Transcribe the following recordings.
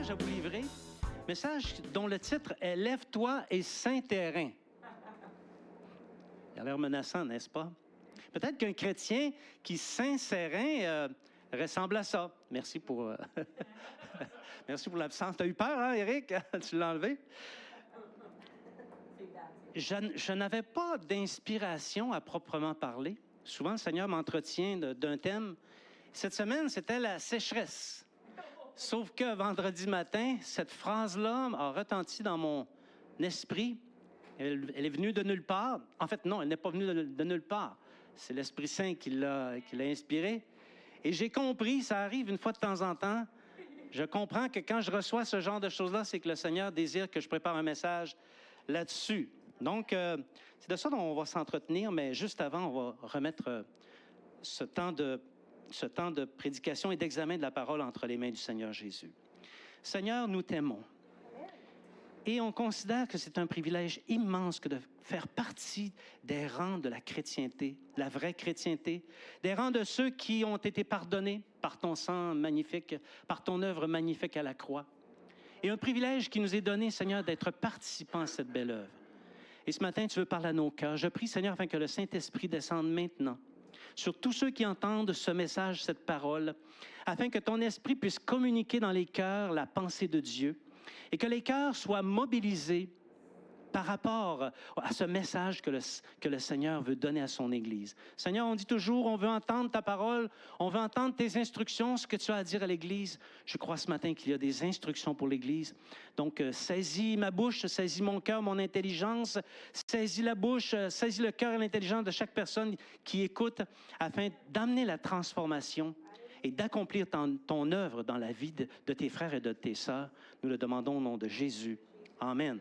message à vous livrer. Message dont le titre est « Lève-toi et saint terrain ». Il a l'air menaçant, n'est-ce pas? Peut-être qu'un chrétien qui saint terrain ressemble à ça. Merci pour, merci pour l'absence. Tu as eu peur, hein, Éric? Tu l'as enlevé? Je n'avais pas d'inspiration à proprement parler. Souvent, le Seigneur m'entretient d'un thème. Cette semaine, c'était la sécheresse. Sauf que vendredi matin, cette phrase-là a retenti dans mon esprit. Elle est venue de nulle part. En fait, non, elle n'est pas venue de nulle part. C'est l'Esprit Saint qui l'a inspirée. Et j'ai compris, ça arrive une fois de temps en temps, je comprends que quand je reçois ce genre de choses-là, c'est que le Seigneur désire que je prépare un message là-dessus. Donc, c'est de ça dont on va s'entretenir, mais juste avant, on va remettre ce temps de prédication et d'examen de la parole entre les mains du Seigneur Jésus. Seigneur, nous t'aimons. Et on considère que c'est un privilège immense que de faire partie des rangs de la chrétienté, la vraie chrétienté, des rangs de ceux qui ont été pardonnés par ton sang magnifique, par ton œuvre magnifique à la croix. Et un privilège qui nous est donné, Seigneur, d'être participants à cette belle œuvre. Et ce matin, tu veux parler à nos cœurs. Je prie, Seigneur, afin que le Saint-Esprit descende maintenant sur tous ceux qui entendent ce message, cette parole, afin que ton esprit puisse communiquer dans les cœurs la pensée de Dieu et que les cœurs soient mobilisés par rapport à ce message que le Seigneur veut donner à son Église. Seigneur, on dit toujours, on veut entendre ta parole, on veut entendre tes instructions, ce que tu as à dire à l'Église. Je crois ce matin qu'il y a des instructions pour l'Église. Donc, saisis ma bouche, saisis mon cœur, mon intelligence, saisis la bouche, saisis le cœur et l'intelligence de chaque personne qui écoute afin d'amener la transformation et d'accomplir ton œuvre dans la vie de tes frères et de tes sœurs. Nous le demandons au nom de Jésus. Amen.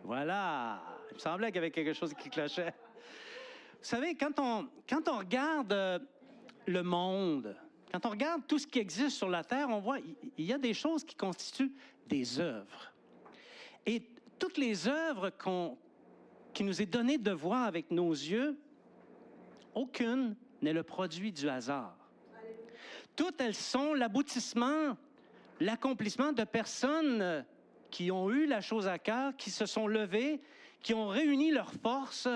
Voilà. Il me semblait qu'il y avait quelque chose qui clochait. Vous savez, quand on regarde le monde, quand on regarde tout ce qui existe sur la Terre, on voit il y a des choses qui constituent des œuvres. Et toutes les œuvres qui nous est donné de voir avec nos yeux, aucune n'est le produit du hasard. Toutes elles sont l'aboutissement, l'accomplissement de personnes qui ont eu la chose à cœur, qui se sont levées, qui ont réuni leurs forces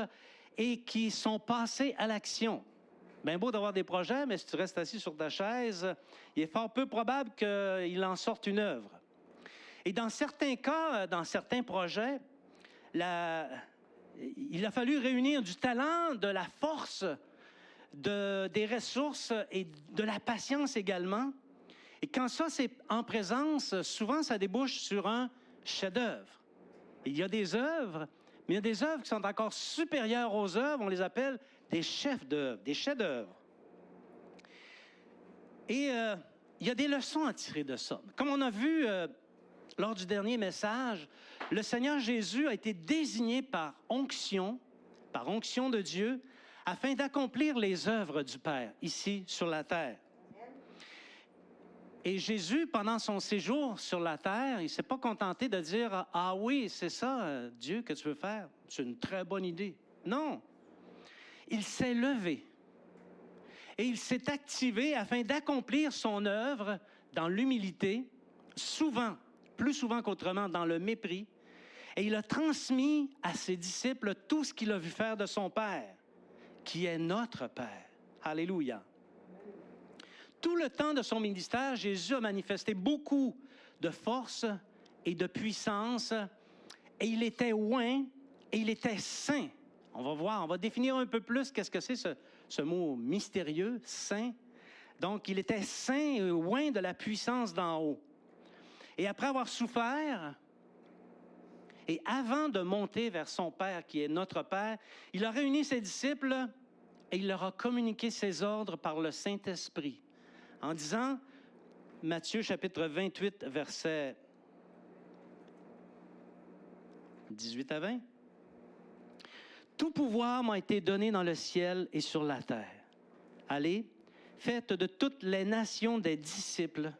et qui sont passées à l'action. Bien beau d'avoir des projets, mais si tu restes assis sur ta chaise, il est fort peu probable qu'il en sorte une œuvre. Et dans certains cas, dans certains projets, il a fallu réunir du talent, de la force, des ressources et de la patience également. Et quand ça, c'est en présence, souvent, ça débouche sur un chef-d'œuvre. Il y a des œuvres, mais il y a des œuvres qui sont encore supérieures aux œuvres. On les appelle des chefs-d'œuvre, des chefs-d'œuvre. Et il y a des leçons à tirer de ça. Comme on a vu lors du dernier message, le Seigneur Jésus a été désigné par onction de Dieu, afin d'accomplir les œuvres du Père ici sur la terre. Et Jésus, pendant son séjour sur la terre, il ne s'est pas contenté de dire « Ah oui, c'est ça, Dieu, que tu veux faire. C'est une très bonne idée. » Non. Il s'est levé et il s'est activé afin d'accomplir son œuvre dans l'humilité, souvent, plus souvent qu'autrement, dans le mépris. Et il a transmis à ses disciples tout ce qu'il a vu faire de son Père, qui est notre Père. Alléluia. Tout le temps de son ministère, Jésus a manifesté beaucoup de force et de puissance, et il était oint et il était saint. On va voir, on va définir un peu plus qu'est-ce que c'est ce mot mystérieux, saint. Donc, il était saint et oint de la puissance d'en haut. Et après avoir souffert, et avant de monter vers son Père, qui est notre Père, il a réuni ses disciples et il leur a communiqué ses ordres par le Saint-Esprit. En disant, Matthieu chapitre 28, versets 18 à 20, « Tout pouvoir m'a été donné dans le ciel et sur la terre. Allez, faites de toutes les nations des disciples,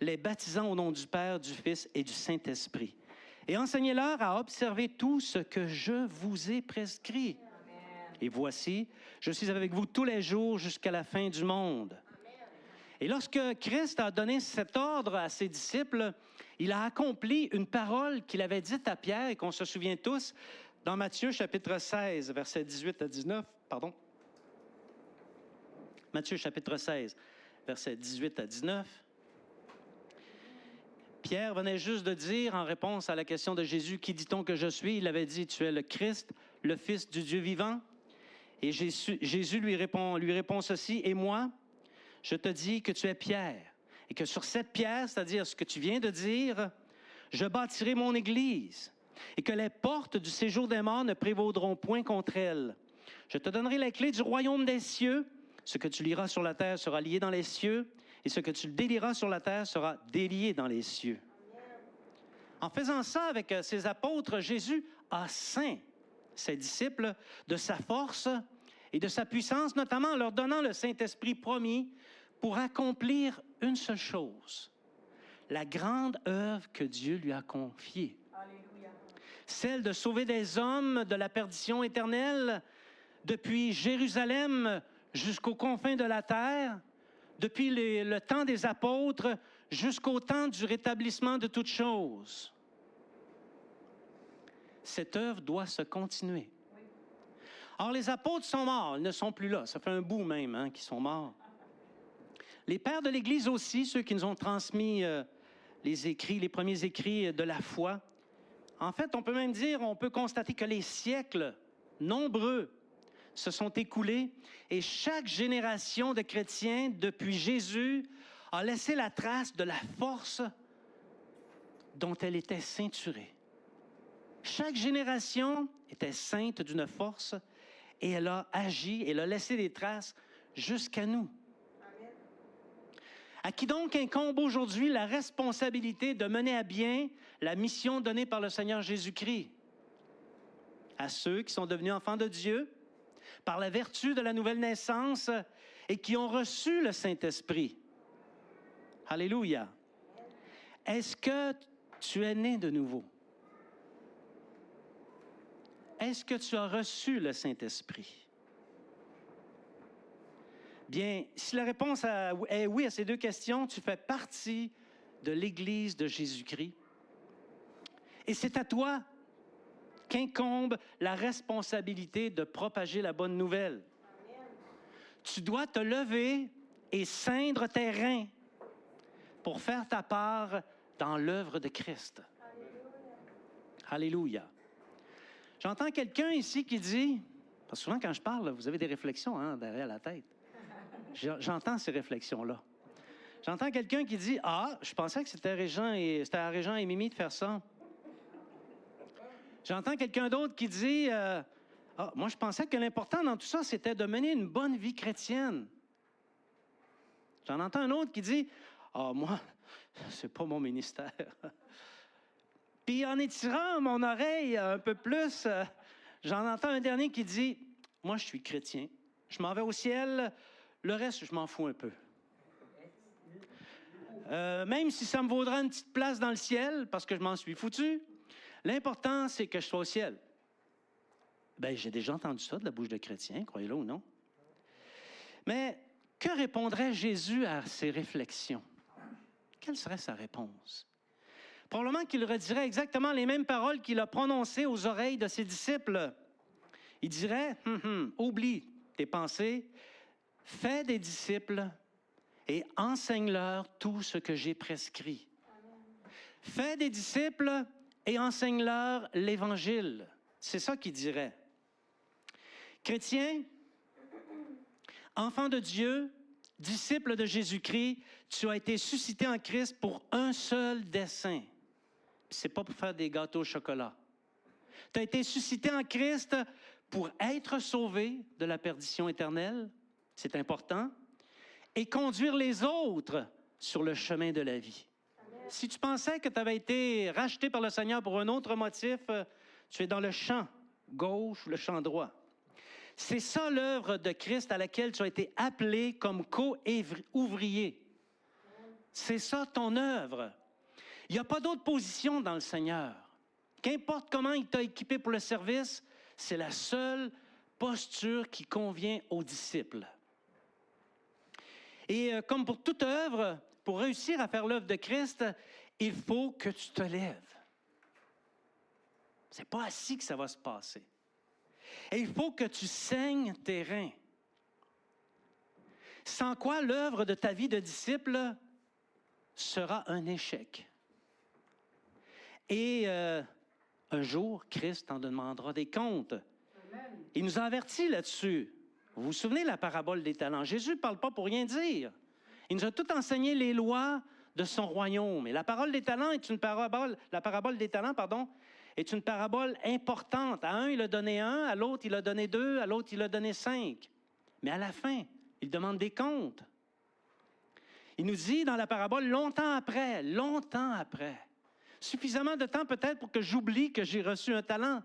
les baptisant au nom du Père, du Fils et du Saint-Esprit. Et enseignez-leur à observer tout ce que je vous ai prescrit. » Et voici, je suis avec vous tous les jours jusqu'à la fin du monde. Et lorsque Christ a donné cet ordre à ses disciples, il a accompli une parole qu'il avait dite à Pierre et qu'on se souvient tous dans Matthieu chapitre 16, versets 18 à 19. Pardon. Matthieu chapitre 16, versets 18 à 19. Pierre venait juste de dire, en réponse à la question de Jésus, « Qui dit-on que je suis? » Il avait dit, « Tu es le Christ, le Fils du Dieu vivant. » Et Jésus lui répond ceci, « Et moi, je te dis que tu es Pierre, et que sur cette pierre, c'est-à-dire ce que tu viens de dire, je bâtirai mon Église, et que les portes du séjour des morts ne prévaudront point contre elle. Je te donnerai les clés du royaume des cieux. Ce que tu lieras sur la terre sera lié dans les cieux, et ce que tu délieras sur la terre sera délié dans les cieux. » En faisant ça avec ses apôtres, Jésus a ceint ses disciples de sa force et de sa puissance, notamment en leur donnant le Saint-Esprit promis pour accomplir une seule chose, la grande œuvre que Dieu lui a confiée. Alléluia. Celle de sauver des hommes de la perdition éternelle depuis Jérusalem jusqu'aux confins de la terre, depuis le temps des apôtres jusqu'au temps du rétablissement de toutes choses. Cette œuvre doit se continuer. Or, les apôtres sont morts, ils ne sont plus là. Ça fait un bout même qu'ils sont morts. Les pères de l'Église aussi, ceux qui nous ont transmis les premiers écrits de la foi. En fait, on peut même dire, on peut constater que les siècles nombreux se sont écoulés et chaque génération de chrétiens, depuis Jésus, a laissé la trace de la force dont elle était ceinturée. Chaque génération était ceinte d'une force et elle a agi, elle a laissé des traces jusqu'à nous. Amen. À qui donc incombe aujourd'hui la responsabilité de mener à bien la mission donnée par le Seigneur Jésus-Christ? À ceux qui sont devenus enfants de Dieu par la vertu de la nouvelle naissance et qui ont reçu le Saint-Esprit. Alléluia. Est-ce que tu es né de nouveau? Est-ce que tu as reçu le Saint-Esprit? Bien, si la réponse est oui à ces deux questions, tu fais partie de l'Église de Jésus-Christ. Et c'est à toi qu'incombe la responsabilité de propager la bonne nouvelle. Amen. Tu dois te lever et ceindre tes reins pour faire ta part dans l'œuvre de Christ. Alléluia. Alléluia. J'entends quelqu'un ici qui dit, parce que souvent quand je parle, vous avez des réflexions derrière la tête. J'entends ces réflexions-là. J'entends quelqu'un qui dit, « Ah, je pensais que c'était à Régent et Mimi de faire ça. » J'entends quelqu'un d'autre qui dit, « Ah, moi je pensais que l'important dans tout ça, c'était de mener une bonne vie chrétienne. » J'en entends un autre qui dit, « Ah, moi, c'est pas mon ministère. » Puis en étirant mon oreille un peu plus, j'en entends un dernier qui dit, « Moi, je suis chrétien. Je m'en vais au ciel. Le reste, je m'en fous un peu. Même si ça me vaudra une petite place dans le ciel, parce que je m'en suis foutu, l'important, c'est que je sois au ciel. » Bien, j'ai déjà entendu ça de la bouche de chrétien, croyez-le ou non. Mais que répondrait Jésus à ces réflexions? Quelle serait sa réponse? Probablement qu'il redirait exactement les mêmes paroles qu'il a prononcées aux oreilles de ses disciples. Il dirait, oublie tes pensées, fais des disciples et enseigne-leur tout ce que j'ai prescrit. Fais des disciples et enseigne-leur l'Évangile. C'est ça qu'il dirait. Chrétien, enfant de Dieu, disciple de Jésus-Christ, tu as été suscité en Christ pour un seul dessein. Ce n'est pas pour faire des gâteaux au chocolat. Tu as été suscité en Christ pour être sauvé de la perdition éternelle, c'est important, et conduire les autres sur le chemin de la vie. Amen. Si tu pensais que tu avais été racheté par le Seigneur pour un autre motif, tu es dans le champ gauche ou le champ droit. C'est ça l'œuvre de Christ à laquelle tu as été appelé comme co-ouvrier. C'est ça ton œuvre. Il n'y a pas d'autre position dans le Seigneur. Qu'importe comment il t'a équipé pour le service, c'est la seule posture qui convient aux disciples. Et comme pour toute œuvre, pour réussir à faire l'œuvre de Christ, il faut que tu te lèves. Ce n'est pas assis que ça va se passer. Et il faut que tu saignes tes reins. Sans quoi l'œuvre de ta vie de disciple sera un échec. Et un jour, Christ en demandera des comptes. Amen. Il nous a avertis là-dessus. Vous vous souvenez de la parabole des talents? Jésus ne parle pas pour rien dire. Il nous a tout enseigné les lois de son royaume. Et la parole des talents est une parabole, la parabole des talents, pardon, est une parabole importante. À un, il a donné 1, à l'autre, il a donné 2, à l'autre, il a donné 5. Mais à la fin, il demande des comptes. Il nous dit dans la parabole, longtemps après, suffisamment de temps peut-être pour que j'oublie que j'ai reçu un talent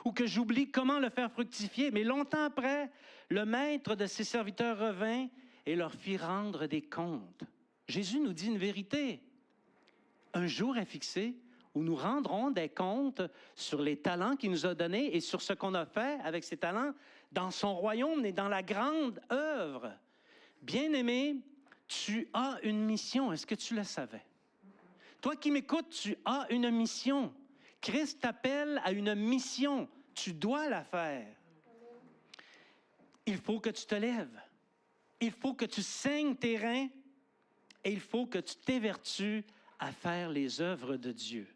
ou que j'oublie comment le faire fructifier. Mais longtemps après, le maître de ses serviteurs revint et leur fit rendre des comptes. Jésus nous dit une vérité. Un jour est fixé où nous rendrons des comptes sur les talents qu'il nous a donnés et sur ce qu'on a fait avec ces talents dans son royaume et dans la grande œuvre. Bien-aimé, tu as une mission. Est-ce que tu le savais? Toi qui m'écoutes, tu as une mission. Christ t'appelle à une mission. Tu dois la faire. Il faut que tu te lèves. Il faut que tu saignes tes reins et il faut que tu t'évertues à faire les œuvres de Dieu.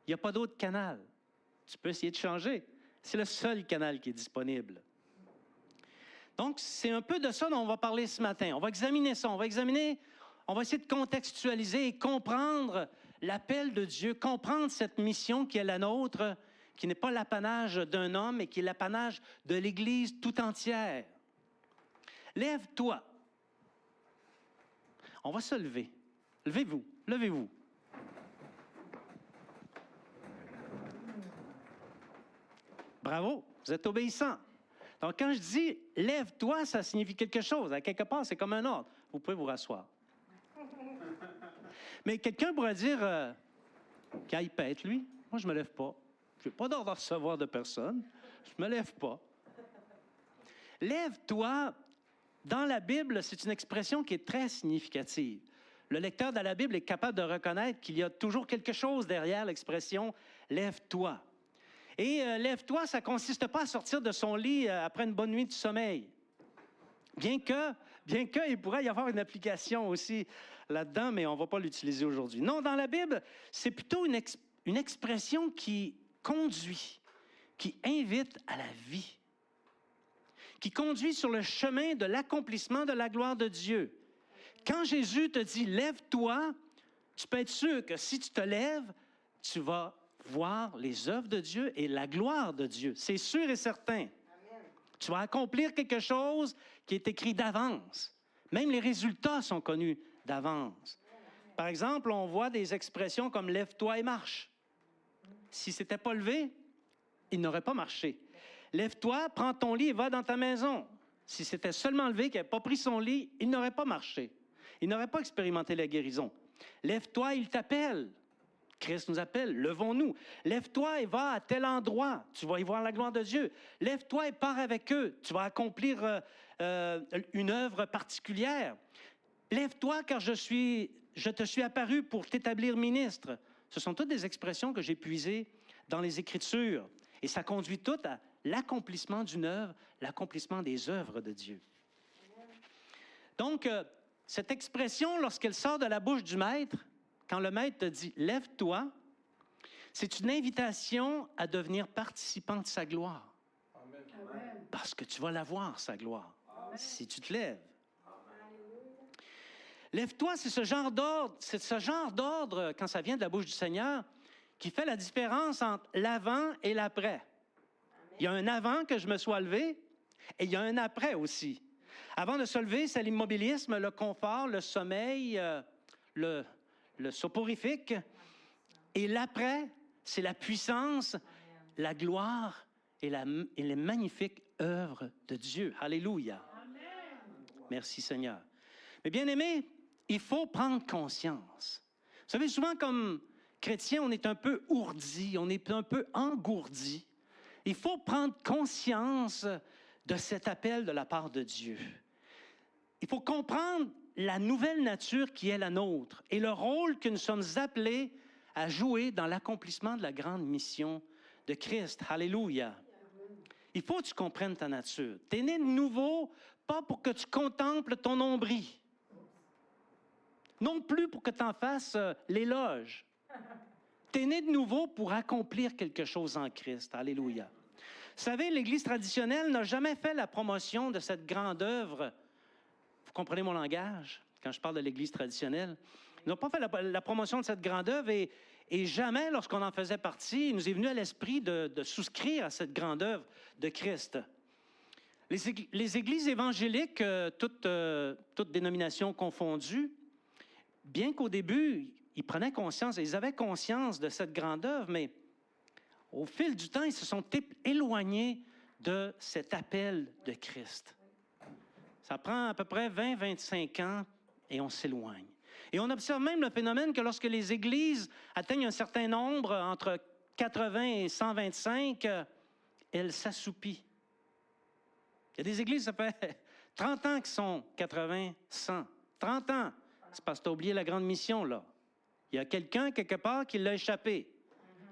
Il n'y a pas d'autre canal. Tu peux essayer de changer. C'est le seul canal qui est disponible. Donc, c'est un peu de ça dont on va parler ce matin. On va examiner ça. On va essayer de contextualiser et comprendre l'appel de Dieu, comprendre cette mission qui est la nôtre, qui n'est pas l'apanage d'un homme, mais qui est l'apanage de l'Église tout entière. Lève-toi. On va se lever. Levez-vous. Levez-vous. Bravo, vous êtes obéissants. Donc, quand je dis « lève-toi », ça signifie quelque chose. À quelque part, c'est comme un ordre. Vous pouvez vous rasseoir. Mais quelqu'un pourrait dire qu'il pète, lui. Moi, je ne me lève pas. Je n'ai pas d'ordre à recevoir de personne. Je ne me lève pas. Lève-toi, dans la Bible, c'est une expression qui est très significative. Le lecteur de la Bible est capable de reconnaître qu'il y a toujours quelque chose derrière l'expression « lève-toi ». Et lève-toi, ça ne consiste pas à sortir de son lit après une bonne nuit de sommeil. Bien qu'il pourrait y avoir une application aussi là-dedans, mais on ne va pas l'utiliser aujourd'hui. Non, dans la Bible, c'est plutôt une expression qui conduit, qui invite à la vie, qui conduit sur le chemin de l'accomplissement de la gloire de Dieu. Quand Jésus te dit « lève-toi », tu peux être sûr que si tu te lèves, tu vas voir les œuvres de Dieu et la gloire de Dieu. C'est sûr et certain. Amen. Tu vas accomplir quelque chose qui est écrit d'avance. Même les résultats sont connus d'avance. Par exemple, on voit des expressions comme « lève-toi et marche ». Si ce n'était pas levé, il n'aurait pas marché. « Lève-toi, prends ton lit et va dans ta maison ». Si c'était seulement levé, qu'il n'avait pas pris son lit, il n'aurait pas marché. Il n'aurait pas expérimenté la guérison. « Lève-toi, il t'appelle ». Christ nous appelle, levons-nous. Lève-toi et va à tel endroit, tu vas y voir la gloire de Dieu. Lève-toi et pars avec eux, tu vas accomplir une œuvre particulière. Lève-toi car je te suis apparu pour t'établir ministre. Ce sont toutes des expressions que j'ai puisées dans les Écritures. Et ça conduit tout à l'accomplissement d'une œuvre, l'accomplissement des œuvres de Dieu. Donc, cette expression, lorsqu'elle sort de la bouche du Maître, quand le Maître te dit « lève-toi », c'est une invitation à devenir participant de sa gloire. Amen. Parce que tu vas la voir, sa gloire, Amen. Si tu te lèves. Amen. Lève-toi, c'est ce genre d'ordre, quand ça vient de la bouche du Seigneur, qui fait la différence entre l'avant et l'après. Amen. Il y a un avant que je me sois levé et il y a un après aussi. Avant de se lever, c'est l'immobilisme, le confort, le sommeil, le soporifique. Et l'après, c'est la puissance, la gloire et les magnifiques œuvres de Dieu. Alléluia. Amen. Merci Seigneur. Mais bien aimés, il faut prendre conscience. Vous savez, souvent comme chrétiens, on est un peu ourdis, on est un peu engourdis. Il faut prendre conscience de cet appel de la part de Dieu. Il faut comprendre la nouvelle nature qui est la nôtre et le rôle que nous sommes appelés à jouer dans l'accomplissement de la grande mission de Christ. Alléluia. Il faut que tu comprennes ta nature. Tu es né de nouveau, pas pour que tu contemples ton nombril. Non plus pour que tu en fasses l'éloge. Tu es né de nouveau pour accomplir quelque chose en Christ. Alléluia. Vous savez, l'Église traditionnelle n'a jamais fait la promotion de cette grande œuvre. Vous comprenez mon langage quand je parle de l'Église traditionnelle? Ils n'ont pas fait la promotion de cette grande œuvre et jamais, lorsqu'on en faisait partie, il nous est venu à l'esprit de souscrire à cette grande œuvre de Christ. Les églises évangéliques, toutes dénominations confondues, bien qu'au début, ils prenaient conscience, ils avaient conscience de cette grande œuvre, mais au fil du temps, ils se sont éloignés de cet appel de Christ. Ça prend à peu près 20-25 ans et on s'éloigne. Et on observe même le phénomène que lorsque les églises atteignent un certain nombre, entre 80 et 125, elles s'assoupissent. Il y a des églises, ça fait 30 ans qu'ils sont 80, 100. 30 ans. C'est parce que tu as oublié la grande mission, là. Il y a quelqu'un, quelque part, qui l'a échappé.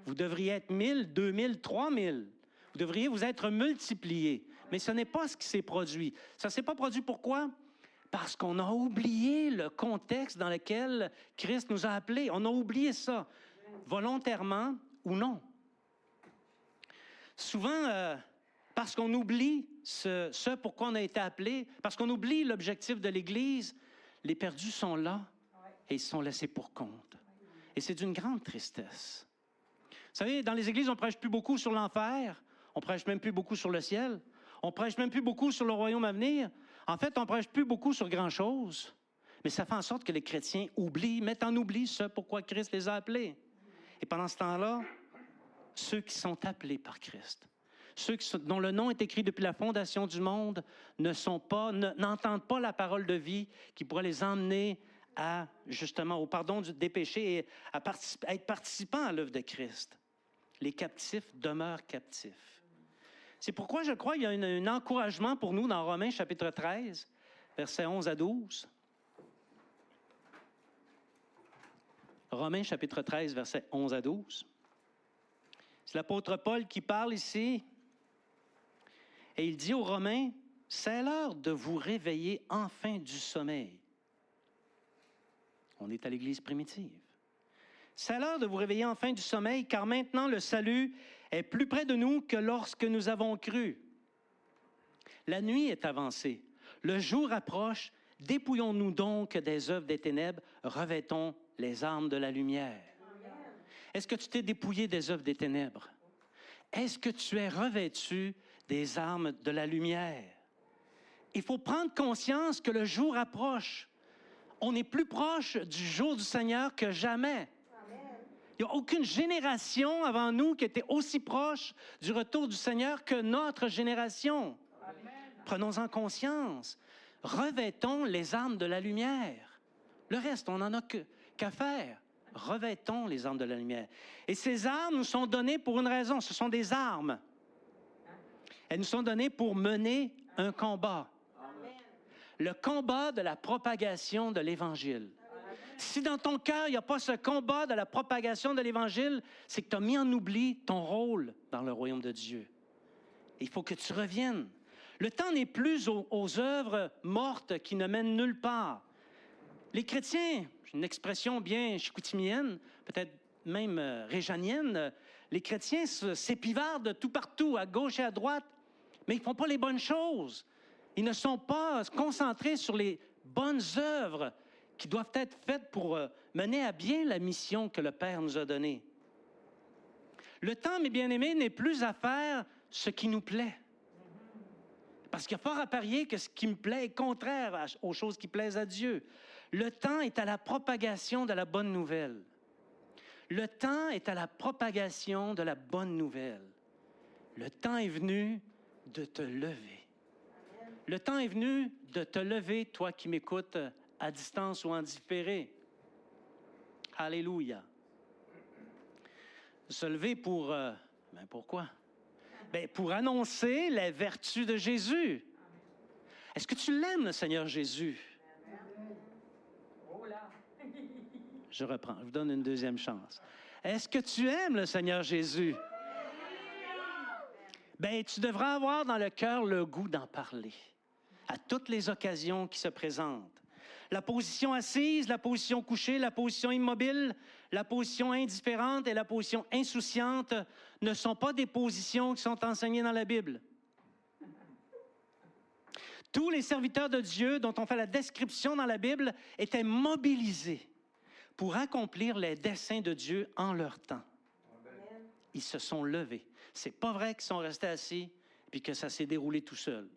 Vous devriez être 1000, 2000, 3000. Vous devriez vous être multipliés. Mais ce n'est pas ce qui s'est produit. Ça ne s'est pas produit pourquoi? Parce qu'on a oublié le contexte dans lequel Christ nous a appelés. On a oublié ça, volontairement ou non. Souvent, parce qu'on oublie ce pourquoi on a été appelés, parce qu'on oublie l'objectif de l'Église, les perdus sont là et ils sont laissés pour compte. Et c'est d'une grande tristesse. Vous savez, dans les églises, on ne prêche plus beaucoup sur l'enfer, on ne prêche même plus beaucoup sur le ciel, on ne prêche même plus beaucoup sur le royaume à venir. En fait, on ne prêche plus beaucoup sur grand-chose, mais ça fait en sorte que les chrétiens mettent en oubli ce pourquoi Christ les a appelés. Et pendant ce temps-là, ceux qui sont appelés par Christ, dont le nom est écrit depuis la fondation du monde, n'entendent pas la parole de vie qui pourrait les emmener justement au pardon des péchés et à être participants à l'œuvre de Christ. Les captifs demeurent captifs. C'est pourquoi je crois qu'il y a un encouragement pour nous dans Romains chapitre 13, versets 11 à 12. Romains chapitre 13, versets 11 à 12. C'est l'apôtre Paul qui parle ici. Et il dit aux Romains, « C'est l'heure de vous réveiller enfin du sommeil. » On est à l'Église primitive. « C'est l'heure de vous réveiller enfin du sommeil, car maintenant le salut est plus près de nous que lorsque nous avons cru. La nuit est avancée, le jour approche, dépouillons-nous donc des œuvres des ténèbres, revêtons les armes de la lumière. » Est-ce que tu t'es dépouillé des œuvres des ténèbres? Est-ce que tu es revêtu des armes de la lumière? Il faut prendre conscience que le jour approche. On est plus proche du jour du Seigneur que jamais. Il n'y a aucune génération avant nous qui était aussi proche du retour du Seigneur que notre génération. Prenons-en conscience. Revêtons les armes de la lumière. Le reste, on n'en a qu'à faire. Revêtons les armes de la lumière. Et ces armes nous sont données pour une raison. Ce sont des armes. Elles nous sont données pour mener un combat. Le combat de la propagation de l'Évangile. Si dans ton cœur, il n'y a pas ce combat de la propagation de l'Évangile, c'est que tu as mis en oubli ton rôle dans le royaume de Dieu. Il faut que tu reviennes. Le temps n'est plus aux œuvres mortes qui ne mènent nulle part. Les chrétiens, une expression bien chicoutimienne, peut-être même réjanienne, les chrétiens s'épivardent de tout partout, à gauche et à droite, mais ils ne font pas les bonnes choses. Ils ne sont pas concentrés sur les bonnes œuvres qui doivent être faites pour mener à bien la mission que le Père nous a donnée. Le temps, mes bien-aimés, n'est plus à faire ce qui nous plaît. Parce qu'il y a fort à parier que ce qui me plaît est contraire aux choses qui plaisent à Dieu. Le temps est à la propagation de la bonne nouvelle. Le temps est à la propagation de la bonne nouvelle. Le temps est venu de te lever. Le temps est venu de te lever, toi qui m'écoutes à distance ou en différé. Alléluia. Se lever pourquoi? Bien, pour annoncer les vertus de Jésus. Est-ce que tu l'aimes, le Seigneur Jésus? Je reprends, je vous donne une deuxième chance. Est-ce que tu aimes le Seigneur Jésus? Bien, tu devras avoir dans le cœur le goût d'en parler à toutes les occasions qui se présentent. La position assise, la position couchée, la position immobile, la position indifférente et la position insouciante ne sont pas des positions qui sont enseignées dans la Bible. Tous les serviteurs de Dieu dont on fait la description dans la Bible étaient mobilisés pour accomplir les desseins de Dieu en leur temps. Ils se sont levés. C'est pas vrai qu'ils sont restés assis puis que ça s'est déroulé tout seul.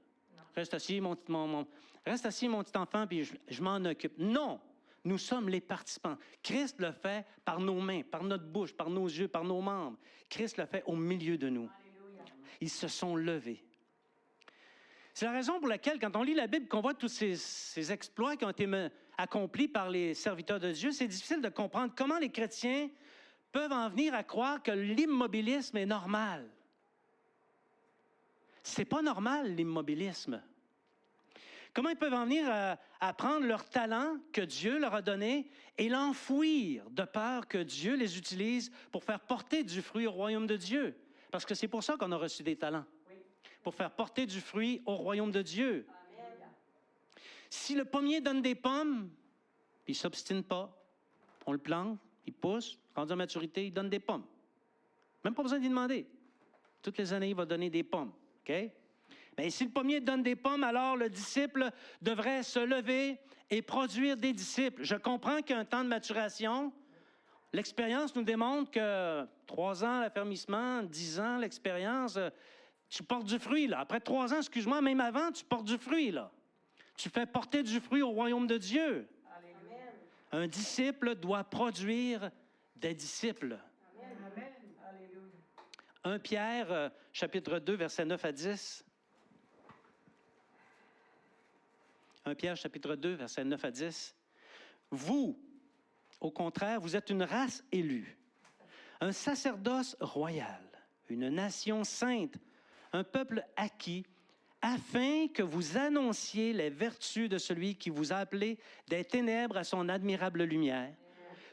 Reste assis, mon petit enfant, puis je m'en occupe. Non! Nous sommes les participants. Christ le fait par nos mains, par notre bouche, par nos yeux, par nos membres. Christ le fait au milieu de nous. Alléluia. Ils se sont levés. C'est la raison pour laquelle, quand on lit la Bible, qu'on voit tous ces exploits qui ont été accomplis par les serviteurs de Dieu, c'est difficile de comprendre comment les chrétiens peuvent en venir à croire que l'immobilisme est normal. C'est pas normal, l'immobilisme. Comment ils peuvent en venir à prendre leur talent que Dieu leur a donné et l'enfouir de peur que Dieu les utilise pour faire porter du fruit au royaume de Dieu? Parce que c'est pour ça qu'on a reçu des talents. Oui. Pour faire porter du fruit au royaume de Dieu. Amen. Si le pommier donne des pommes, il ne s'obstine pas. On le plante, il pousse, rendu à maturité, il donne des pommes. Même pas besoin d'y demander. Toutes les années, il va donner des pommes. OK? Bien, si le pommier donne des pommes, alors le disciple devrait se lever et produire des disciples. Je comprends qu'il y a un temps de maturation. L'expérience nous démontre que 3 ans l'affermissement, 10 ans l'expérience, tu portes du fruit. Là. Après 3 ans, excuse-moi, même avant, tu portes du fruit. Là. Tu fais porter du fruit au royaume de Dieu. Amen. Un disciple doit produire des disciples. Amen. 1 Pierre, chapitre 2, versets 9 à 10. 1 Pierre, chapitre 2, versets 9 à 10. Vous, au contraire, vous êtes une race élue, un sacerdoce royal, une nation sainte, un peuple acquis, afin que vous annonciez les vertus de celui qui vous a appelé des ténèbres à son admirable lumière.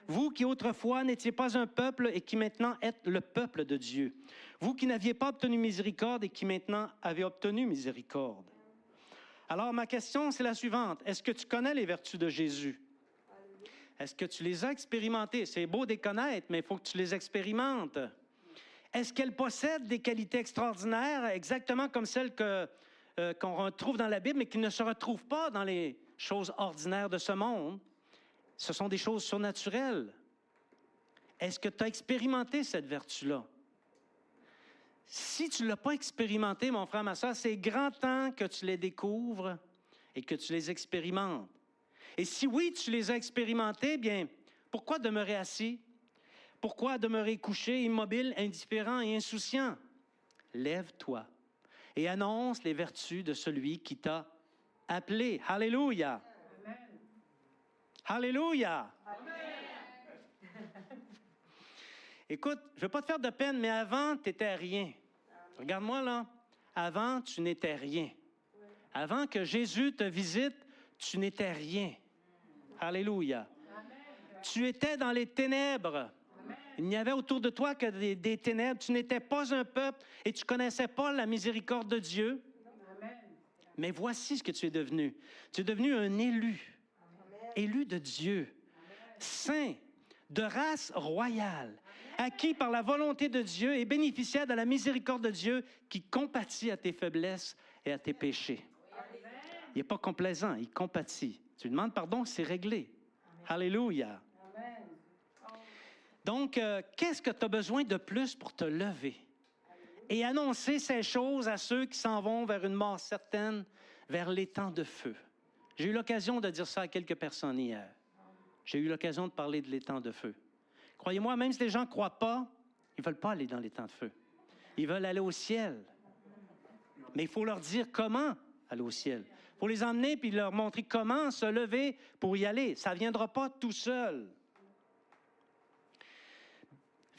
Vous qui autrefois n'étiez pas un peuple et qui maintenant êtes le peuple de Dieu. Vous qui n'aviez pas obtenu miséricorde et qui maintenant avez obtenu miséricorde. Alors, ma question, c'est la suivante. Est-ce que tu connais les vertus de Jésus? Est-ce que tu les as expérimentées? C'est beau de les connaître, mais il faut que tu les expérimentes. Est-ce qu'elles possèdent des qualités extraordinaires, exactement comme celles qu'on retrouve dans la Bible, mais qui ne se retrouvent pas dans les choses ordinaires de ce monde? Ce sont des choses surnaturelles. Est-ce que tu as expérimenté cette vertu-là? Si tu ne l'as pas expérimenté, mon frère, ma soeur, c'est grand temps que tu les découvres et que tu les expérimentes. Et si oui, tu les as expérimentés, bien, pourquoi demeurer assis? Pourquoi demeurer couché, immobile, indifférent et insouciant? Lève-toi et annonce les vertus de celui qui t'a appelé. Alléluia! Amen. Alléluia! Amen. Écoute, je ne veux pas te faire de peine, mais avant, tu n'étais rien. Regarde-moi là. Avant, tu n'étais rien. Avant que Jésus te visite, tu n'étais rien. Alléluia. Tu étais dans les ténèbres. Il n'y avait autour de toi que des ténèbres. Tu n'étais pas un peuple et tu ne connaissais pas la miséricorde de Dieu. Mais voici ce que tu es devenu. Tu es devenu un élu. Élu de Dieu. Saint. De race royale, acquis par la volonté de Dieu et bénéficiaire de la miséricorde de Dieu qui compatit à tes faiblesses et à tes péchés. Il n'est pas complaisant, il compatit. Tu lui demandes pardon, c'est réglé. Amen. Alléluia. Amen. Donc, qu'est-ce que tu as besoin de plus pour te lever et annoncer ces choses à ceux qui s'en vont vers une mort certaine, vers l'étang de feu? J'ai eu l'occasion de dire ça à quelques personnes hier. J'ai eu l'occasion de parler de l'étang de feu. Croyez-moi, même si les gens ne croient pas, ils ne veulent pas aller dans l'étang de feu. Ils veulent aller au ciel. Mais il faut leur dire comment aller au ciel. Il faut les emmener puis leur montrer comment se lever pour y aller. Ça ne viendra pas tout seul.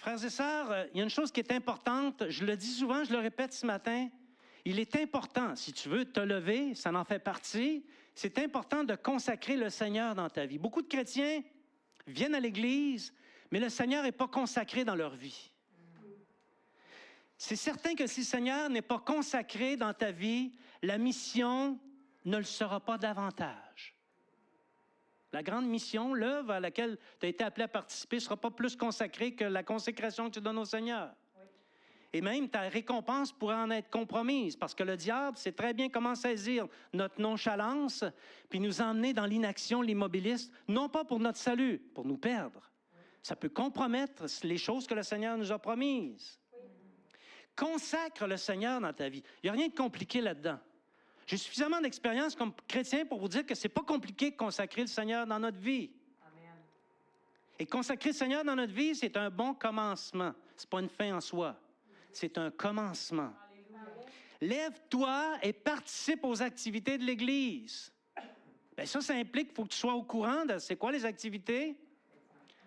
Frères et sœurs, il y a une chose qui est importante, je le dis souvent, je le répète ce matin, il est important, si tu veux te lever, ça en fait partie, c'est important de consacrer le Seigneur dans ta vie. Beaucoup de chrétiens viennent à l'Église, mais le Seigneur n'est pas consacré dans leur vie. C'est certain que si le Seigneur n'est pas consacré dans ta vie, la mission ne le sera pas davantage. La grande mission, l'œuvre à laquelle tu as été appelé à participer, ne sera pas plus consacrée que la consécration que tu donnes au Seigneur. Oui. Et même ta récompense pourrait en être compromise, parce que le diable sait très bien comment saisir notre nonchalance, puis nous emmener dans l'inaction, l'immobilisme, non pas pour notre salut, pour nous perdre. Oui. Ça peut compromettre les choses que le Seigneur nous a promises. Oui. Consacre le Seigneur dans ta vie. Il n'y a rien de compliqué là-dedans. J'ai suffisamment d'expérience comme chrétien pour vous dire que ce n'est pas compliqué de consacrer le Seigneur dans notre vie. Amen. Et consacrer le Seigneur dans notre vie, c'est un bon commencement. Ce n'est pas une fin en soi. C'est un commencement. Alléluia. Lève-toi et participe aux activités de l'Église. Bien, ça implique qu'il faut que tu sois au courant de c'est quoi les activités.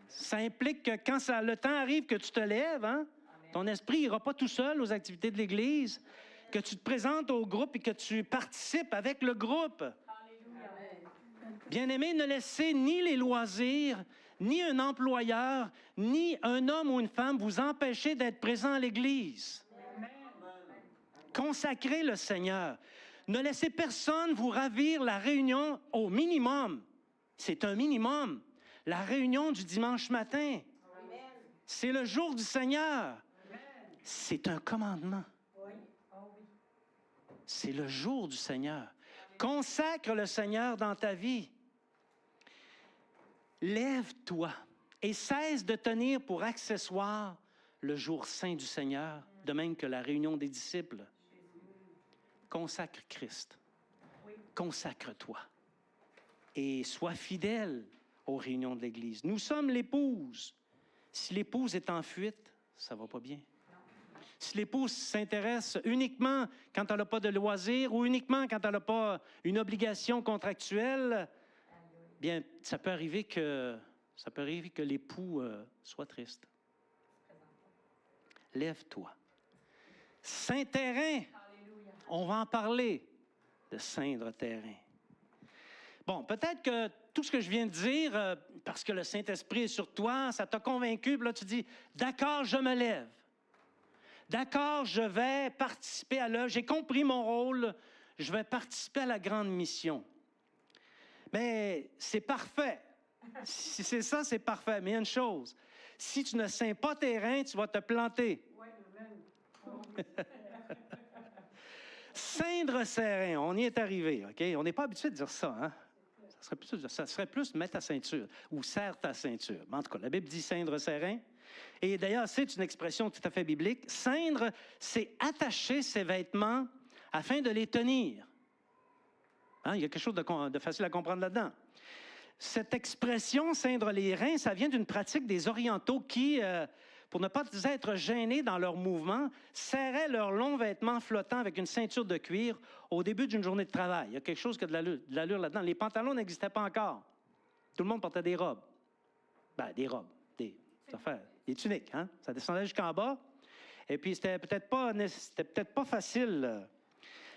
Ça implique que quand le temps arrive que tu te lèves, hein, ton esprit n'ira pas tout seul aux activités de l'Église. Que tu te présentes au groupe et que tu participes avec le groupe. Bien-aimés, ne laissez ni les loisirs, ni un employeur, ni un homme ou une femme vous empêcher d'être présent à l'Église. Consacrez le Seigneur. Ne laissez personne vous ravir la réunion au minimum. C'est un minimum. La réunion du dimanche matin. C'est le jour du Seigneur. C'est un commandement. C'est le jour du Seigneur. Consacre le Seigneur dans ta vie. Lève-toi et cesse de tenir pour accessoire le jour saint du Seigneur, de même que la réunion des disciples. Consacre Christ. Consacre-toi. Et sois fidèle aux réunions de l'Église. Nous sommes l'épouse. Si l'épouse est en fuite, ça ne va pas bien. Si l'épouse s'intéresse uniquement quand elle n'a pas de loisirs ou uniquement quand elle n'a pas une obligation contractuelle, bien, ça peut arriver que l'époux soit triste. Lève-toi. Saint terrain, on va en parler de ceindre terrain. Bon, peut-être que tout ce que je viens de dire, parce que le Saint-Esprit est sur toi, ça t'a convaincu, puis là tu dis, d'accord, je me lève. D'accord, je vais participer à l'œuvre. J'ai compris mon rôle. Je vais participer à la grande mission. Mais c'est parfait. Si c'est ça, c'est parfait. Mais il y a une chose. Si tu ne ceins pas tes reins, tu vas te planter. Oui, amen. Ceindre ses reins, on y est arrivé, OK? On n'est pas habitué de dire ça, hein? Ça serait plus mettre ta ceinture ou serre ta ceinture. En tout cas, la Bible dit ceindre ses reins. Et d'ailleurs, c'est une expression tout à fait biblique. Ceindre, c'est attacher ses vêtements afin de les tenir. Hein? Il y a quelque chose de facile à comprendre là-dedans. Cette expression, ceindre les reins, ça vient d'une pratique des Orientaux qui, pour ne pas être gênés dans leurs mouvements, serraient leurs longs vêtements flottants avec une ceinture de cuir au début d'une journée de travail. Il y a quelque chose qui a de l'allure là-dedans. Les pantalons n'existaient pas encore. Tout le monde portait des robes. Ben, des robes, des tuniques, hein? Ça descendait jusqu'en bas. Et puis, c'était peut-être pas facile.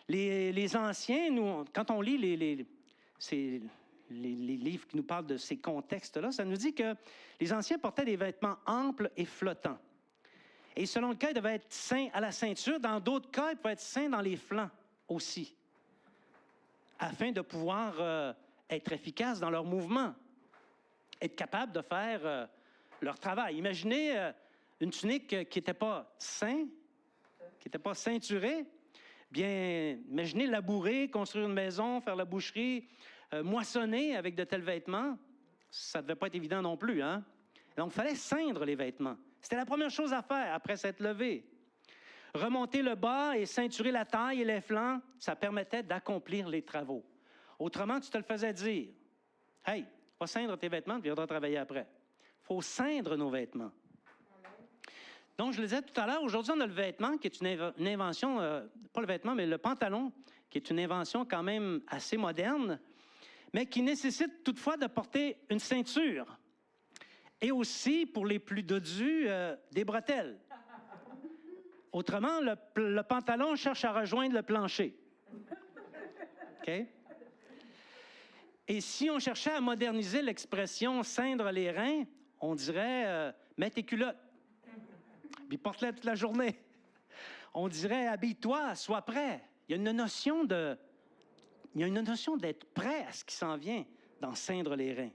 Les anciens, nous, quand on lit les livres qui nous parlent de ces contextes-là, ça nous dit que les anciens portaient des vêtements amples et flottants. Et selon le cas, ils devaient être ceints à la ceinture. Dans d'autres cas, ils pouvaient être ceints dans les flancs aussi, afin de pouvoir être efficaces dans leurs mouvements, être capables de faire leur travail. Imaginez une tunique qui n'était pas ceinturée. Bien, imaginez labourer, construire une maison, faire la boucherie, moissonner avec de tels vêtements. Ça ne devait pas être évident non plus, hein? Donc, il fallait ceindre les vêtements. C'était la première chose à faire après s'être levé. Remonter le bas et ceinturer la taille et les flancs, ça permettait d'accomplir les travaux. Autrement, tu te le faisais dire. « Hey, va ceindre tes vêtements, tu viendras travailler après. » Il faut ceindre nos vêtements. Donc, je le disais tout à l'heure, aujourd'hui, on a le vêtement qui est une invention, pas le vêtement, mais le pantalon, qui est une invention quand même assez moderne, mais qui nécessite toutefois de porter une ceinture. Et aussi, pour les plus dodus, des bretelles. Autrement, le pantalon cherche à rejoindre le plancher. OK? Et si on cherchait à moderniser l'expression « ceindre les reins », on dirait « mets tes culottes ». Puis porte-les toute la journée. On dirait « habille-toi, sois prêt ». Il y a une notion d'être prêt à ce qui s'en vient dans « ceindre les reins ».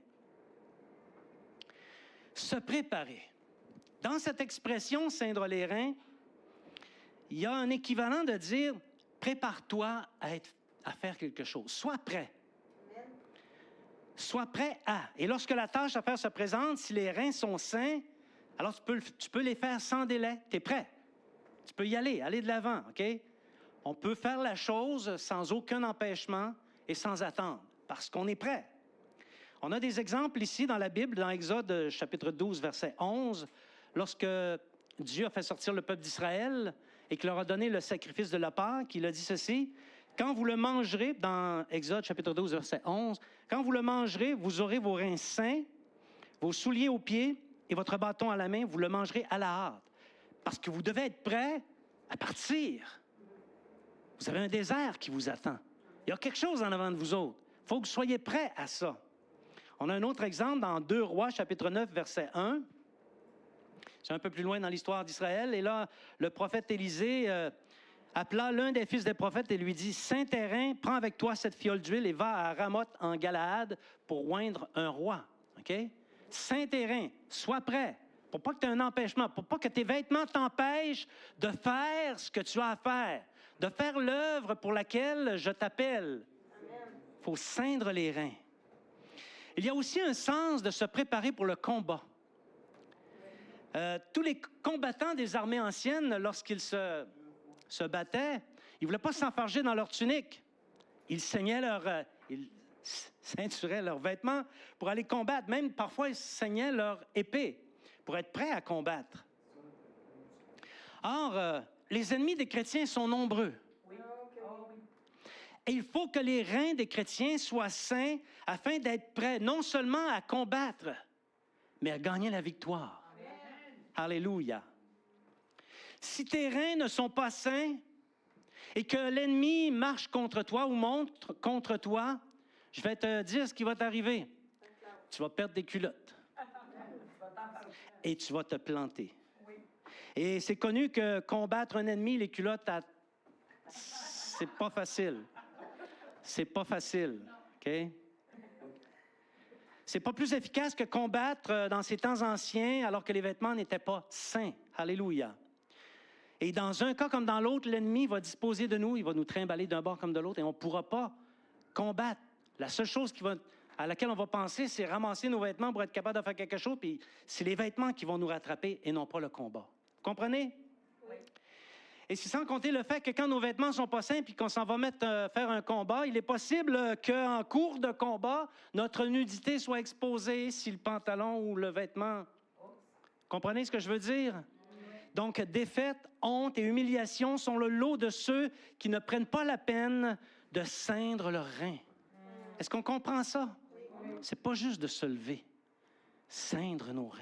Se préparer. Dans cette expression « ceindre les reins », il y a un équivalent de dire « prépare-toi à faire quelque chose ». Sois prêt. Sois prêt à. Et lorsque la tâche à faire se présente, si les reins sont sains, alors tu peux les faire sans délai. Tu es prêt. Tu peux y aller de l'avant, OK? On peut faire la chose sans aucun empêchement et sans attendre, parce qu'on est prêt. On a des exemples ici dans la Bible, dans Exode chapitre 12, verset 11, lorsque Dieu a fait sortir le peuple d'Israël et qu'il leur a donné le sacrifice de la Pâque, il a dit ceci: « Quand vous le mangerez, dans Exode chapitre 12, verset 11, « Quand vous le mangerez, vous aurez vos reins sains, vos souliers aux pieds et votre bâton à la main, vous le mangerez à la hâte. Parce que vous devez être prêts à partir. Vous avez un désert qui vous attend. Il y a quelque chose en avant de vous autres. Il faut que vous soyez prêts à ça. » On a un autre exemple dans 2 Rois, chapitre 9, verset 1. C'est un peu plus loin dans l'histoire d'Israël. Et là, le prophète Élisée appela l'un des fils des prophètes et lui dit: « Saint-Terrain, prends avec toi cette fiole d'huile et va à Ramoth en Galaad pour oindre un roi. » OK? Saint-Terrain, sois prêt. Pour pas que tu aies un empêchement, pour pas que tes vêtements t'empêchent de faire ce que tu as à faire, de faire l'œuvre pour laquelle je t'appelle. Il faut ceindre les reins. Il y a aussi un sens de se préparer pour le combat. Tous les combattants des armées anciennes, lorsqu'ils se battaient, ils ne voulaient pas s'enfarger dans leur tunique. Ils ils ceinturaient leurs vêtements pour aller combattre. Même parfois, ils saignaient leur épée pour être prêts à combattre. Or, les ennemis des chrétiens sont nombreux. Et il faut que les reins des chrétiens soient sains afin d'être prêts non seulement à combattre, mais à gagner la victoire. Alléluia. Si tes reins ne sont pas sains et que l'ennemi marche contre toi ou monte contre toi, je vais te dire ce qui va t'arriver. Tu vas perdre tes culottes. Et tu vas te planter. Et c'est connu que combattre un ennemi, les culottes, c'est pas facile. C'est pas facile. OK? C'est pas plus efficace que combattre dans ces temps anciens alors que les vêtements n'étaient pas sains. Alléluia. Et dans un cas comme dans l'autre, l'ennemi va disposer de nous, il va nous trimballer d'un bord comme de l'autre et on ne pourra pas combattre. La seule chose à laquelle on va penser, c'est ramasser nos vêtements pour être capable de faire quelque chose, puis c'est les vêtements qui vont nous rattraper et non pas le combat. Vous comprenez? Oui. Et c'est sans compter le fait que quand nos vêtements ne sont pas sains puis qu'on s'en va faire un combat, il est possible qu'en cours de combat, notre nudité soit exposée si le pantalon ou le vêtement... Comprenez ce que je veux dire? Donc, défaite, honte et humiliation sont le lot de ceux qui ne prennent pas la peine de ceindre leurs reins. Est-ce qu'on comprend ça? C'est pas juste de se lever. Ceindre nos reins.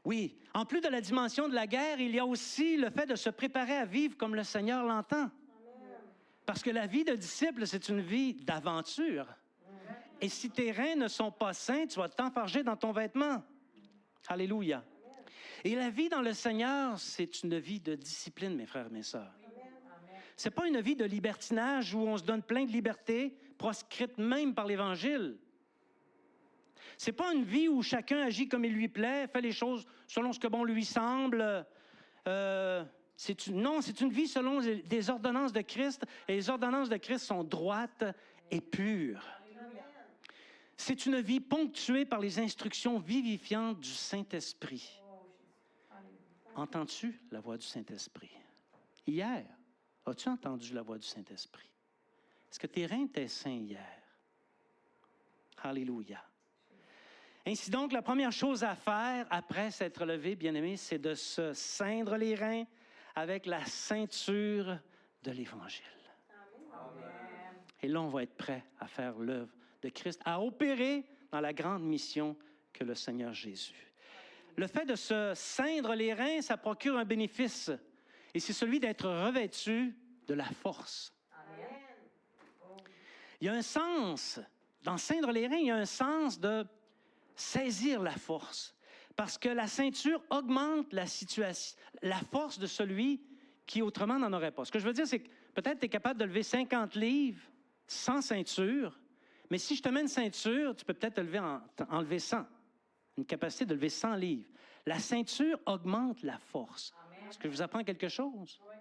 Oui, en plus de la dimension de la guerre, il y a aussi le fait de se préparer à vivre comme le Seigneur l'entend. Parce que la vie de disciple, c'est une vie d'aventure. Et si tes reins ne sont pas sains, tu vas t'enfarger dans ton vêtement. Alléluia. Et la vie dans le Seigneur, c'est une vie de discipline, mes frères et mes sœurs. Ce n'est pas une vie de libertinage où on se donne plein de libertés, proscrites même par l'Évangile. Ce n'est pas une vie où chacun agit comme il lui plaît, fait les choses selon ce que bon lui semble. Non, c'est une vie selon des ordonnances de Christ, et les ordonnances de Christ sont droites et pures. C'est une vie ponctuée par les instructions vivifiantes du Saint-Esprit. Entends-tu la voix du Saint-Esprit? Hier, as-tu entendu la voix du Saint-Esprit? Est-ce que tes reins étaient sains hier? Alléluia. Ainsi donc, la première chose à faire après s'être levé, bien-aimé, c'est de se ceindre les reins avec la ceinture de l'Évangile. Amen. Et là, on va être prêt à faire l'œuvre de Christ, à opérer dans la grande mission que le Seigneur Jésus. Le fait de se ceindre les reins, ça procure un bénéfice. Et c'est celui d'être revêtu de la force. Amen. Il y a un sens, dans ceindre les reins, il y a un sens de saisir la force. Parce que la ceinture augmente la situation, la force de celui qui autrement n'en aurait pas. Ce que je veux dire, c'est que peut-être tu es capable de lever 50 livres sans ceinture, mais si je te mets une ceinture, tu peux peut-être enlever 100. Une capacité de lever 100 livres. La ceinture augmente la force. Amen. Est-ce que je vous apprends quelque chose? Oui.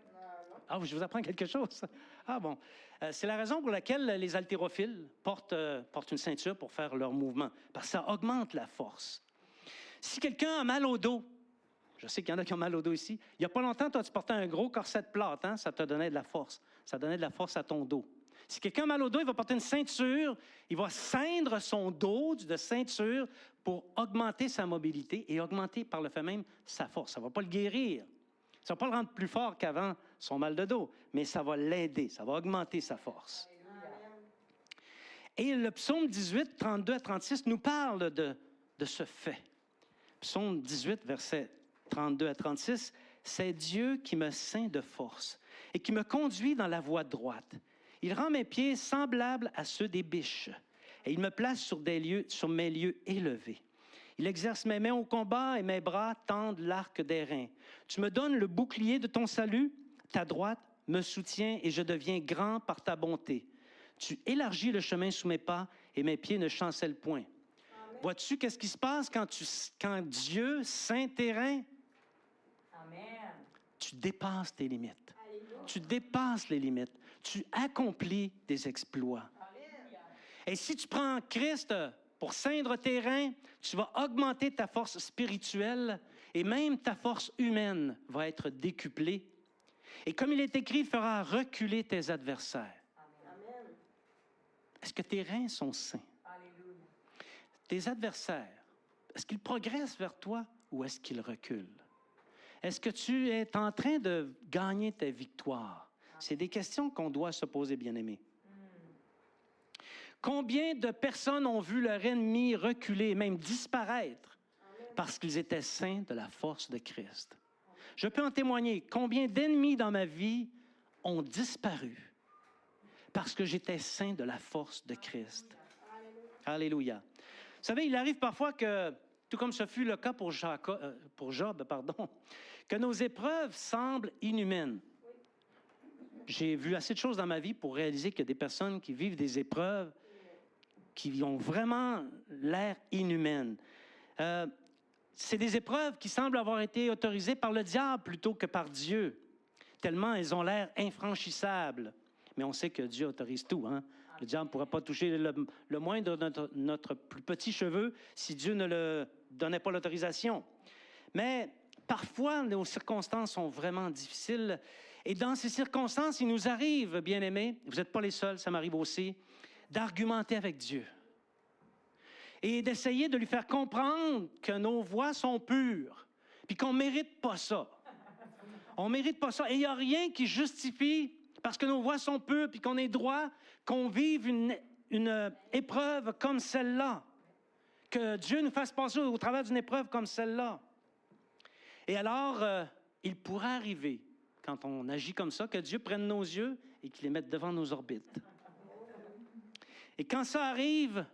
Ah, je vous apprends quelque chose? Ah bon. C'est la raison pour laquelle les haltérophiles portent une ceinture pour faire leur mouvement, parce que ça augmente la force. Si quelqu'un a mal au dos, je sais qu'il y en a qui ont mal au dos ici, il n'y a pas longtemps, toi, tu portais un gros corset de plâtre, hein? Ça te donnait de la force. Ça donnait de la force à ton dos. Si quelqu'un a mal au dos, il va porter une ceinture, il va ceindre son dos de ceinture pour augmenter sa mobilité et augmenter par le fait même sa force. Ça ne va pas le guérir. Ça ne va pas le rendre plus fort qu'avant son mal de dos, mais ça va l'aider, ça va augmenter sa force. Et le psaume 18, 32 à 36 nous parle de ce fait. Psaume 18, versets 32 à 36, « C'est Dieu qui me ceint de force et qui me conduit dans la voie droite. Il rend mes pieds semblables à ceux des biches et il me place sur mes lieux élevés. Il exerce mes mains au combat et mes bras tendent l'arc d'airain. Tu me donnes le bouclier de ton salut, ta droite me soutient et je deviens grand par ta bonté. Tu élargis le chemin sous mes pas et mes pieds ne chancellent point. » Vois-tu qu'est-ce qui se passe quand Dieu ceint tes reins? Amen. Tu dépasses tes limites. Alléluia. Tu dépasses les limites. Tu accomplis des exploits. Amen. Et si tu prends Christ pour ceindre tes reins, tu vas augmenter ta force spirituelle et même ta force humaine va être décuplée. Et comme il est écrit, il fera reculer tes adversaires. Amen. Est-ce que tes reins sont saints? Tes adversaires, est-ce qu'ils progressent vers toi ou est-ce qu'ils reculent? Est-ce que tu es en train de gagner ta victoire? C'est des questions qu'on doit se poser, bien-aimés. Combien de personnes ont vu leur ennemi reculer, même disparaître, parce qu'ils étaient saints de la force de Christ? Je peux en témoigner. Combien d'ennemis dans ma vie ont disparu parce que j'étais saint de la force de Christ? Alléluia. Vous savez, il arrive parfois que, tout comme ce fut le cas pour Job, que nos épreuves semblent inhumaines. J'ai vu assez de choses dans ma vie pour réaliser qu'il y a des personnes qui vivent des épreuves qui ont vraiment l'air inhumaines. C'est des épreuves qui semblent avoir été autorisées par le diable plutôt que par Dieu, tellement elles ont l'air infranchissables. Mais on sait que Dieu autorise tout, hein? Le diable ne pourra pas toucher le moindre de notre plus petit cheveu si Dieu ne le donnait pas l'autorisation. Mais parfois, nos circonstances sont vraiment difficiles. Et dans ces circonstances, il nous arrive, bien-aimés, vous n'êtes pas les seuls, ça m'arrive aussi, d'argumenter avec Dieu. Et d'essayer de lui faire comprendre que nos voies sont pures, puis qu'on ne mérite pas ça. On ne mérite pas ça. Et il n'y a rien qui justifie, parce que nos voies sont pures, puis qu'on est droit, qu'on vive une épreuve comme celle-là. Que Dieu nous fasse passer au travers d'une épreuve comme celle-là. Et alors, il pourrait arriver, quand on agit comme ça, que Dieu prenne nos yeux et qu'il les mette devant nos orbites. Et quand ça arrive,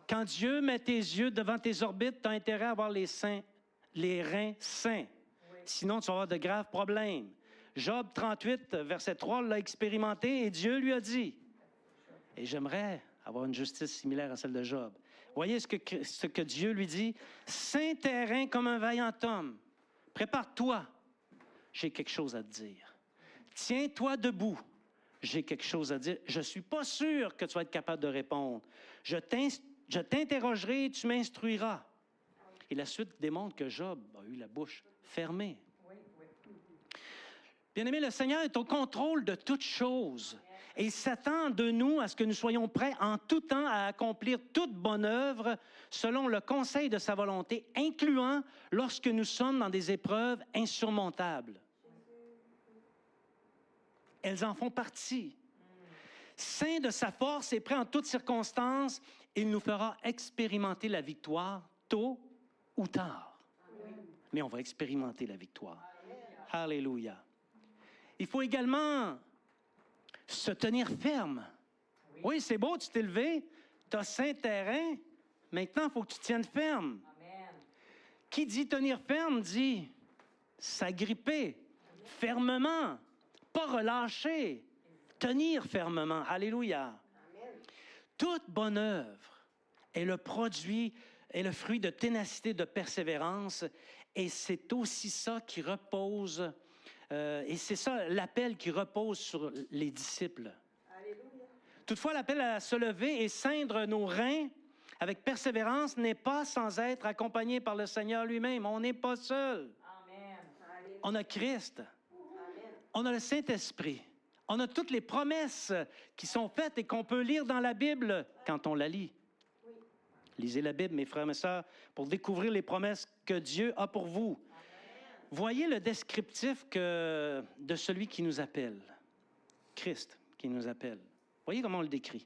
quand Dieu met tes yeux devant tes orbites, tu as intérêt à avoir les reins sains. Sinon, tu vas avoir de graves problèmes. Job 38, verset 3, l'a expérimenté et Dieu lui a dit. Et j'aimerais avoir une justice similaire à celle de Job. Voyez ce que Dieu lui dit. Saint terrain comme un vaillant homme. Prépare-toi. J'ai quelque chose à te dire. Tiens-toi debout. J'ai quelque chose à dire. Je ne suis pas sûr que tu vas être capable de répondre. Je t'interrogerai et tu m'instruiras. Et la suite démontre que Job a eu la bouche fermée. Bien-aimé, le Seigneur est au contrôle de toutes choses. Et il s'attend de nous à ce que nous soyons prêts en tout temps à accomplir toute bonne œuvre selon le conseil de sa volonté, incluant lorsque nous sommes dans des épreuves insurmontables. Elles en font partie. Saint de sa force et prêt en toutes circonstances, il nous fera expérimenter la victoire tôt ou tard. Mais on va expérimenter la victoire. Alléluia. Il faut également se tenir ferme. Oui, c'est beau, tu t'es levé, tu as saint terrain. Maintenant, il faut que tu tiennes ferme. Qui dit tenir ferme dit s'agripper fermement, pas relâcher, tenir fermement. Alléluia. Toute bonne œuvre est le produit, est le fruit de ténacité, de persévérance, et c'est aussi ça qui repose, et c'est ça l'appel qui repose sur les disciples. Alléluia. Toutefois, l'appel à se lever et ceindre nos reins avec persévérance n'est pas sans être accompagné par le Seigneur lui-même. On n'est pas seul. Amen. On a Christ. Amen. On a le Saint-Esprit. On a toutes les promesses qui sont faites et qu'on peut lire dans la Bible quand on la lit. Oui. Lisez la Bible, mes frères et sœurs, pour découvrir les promesses que Dieu a pour vous. Amen. Voyez le descriptif de celui qui nous appelle. Christ qui nous appelle. Voyez comment on le décrit.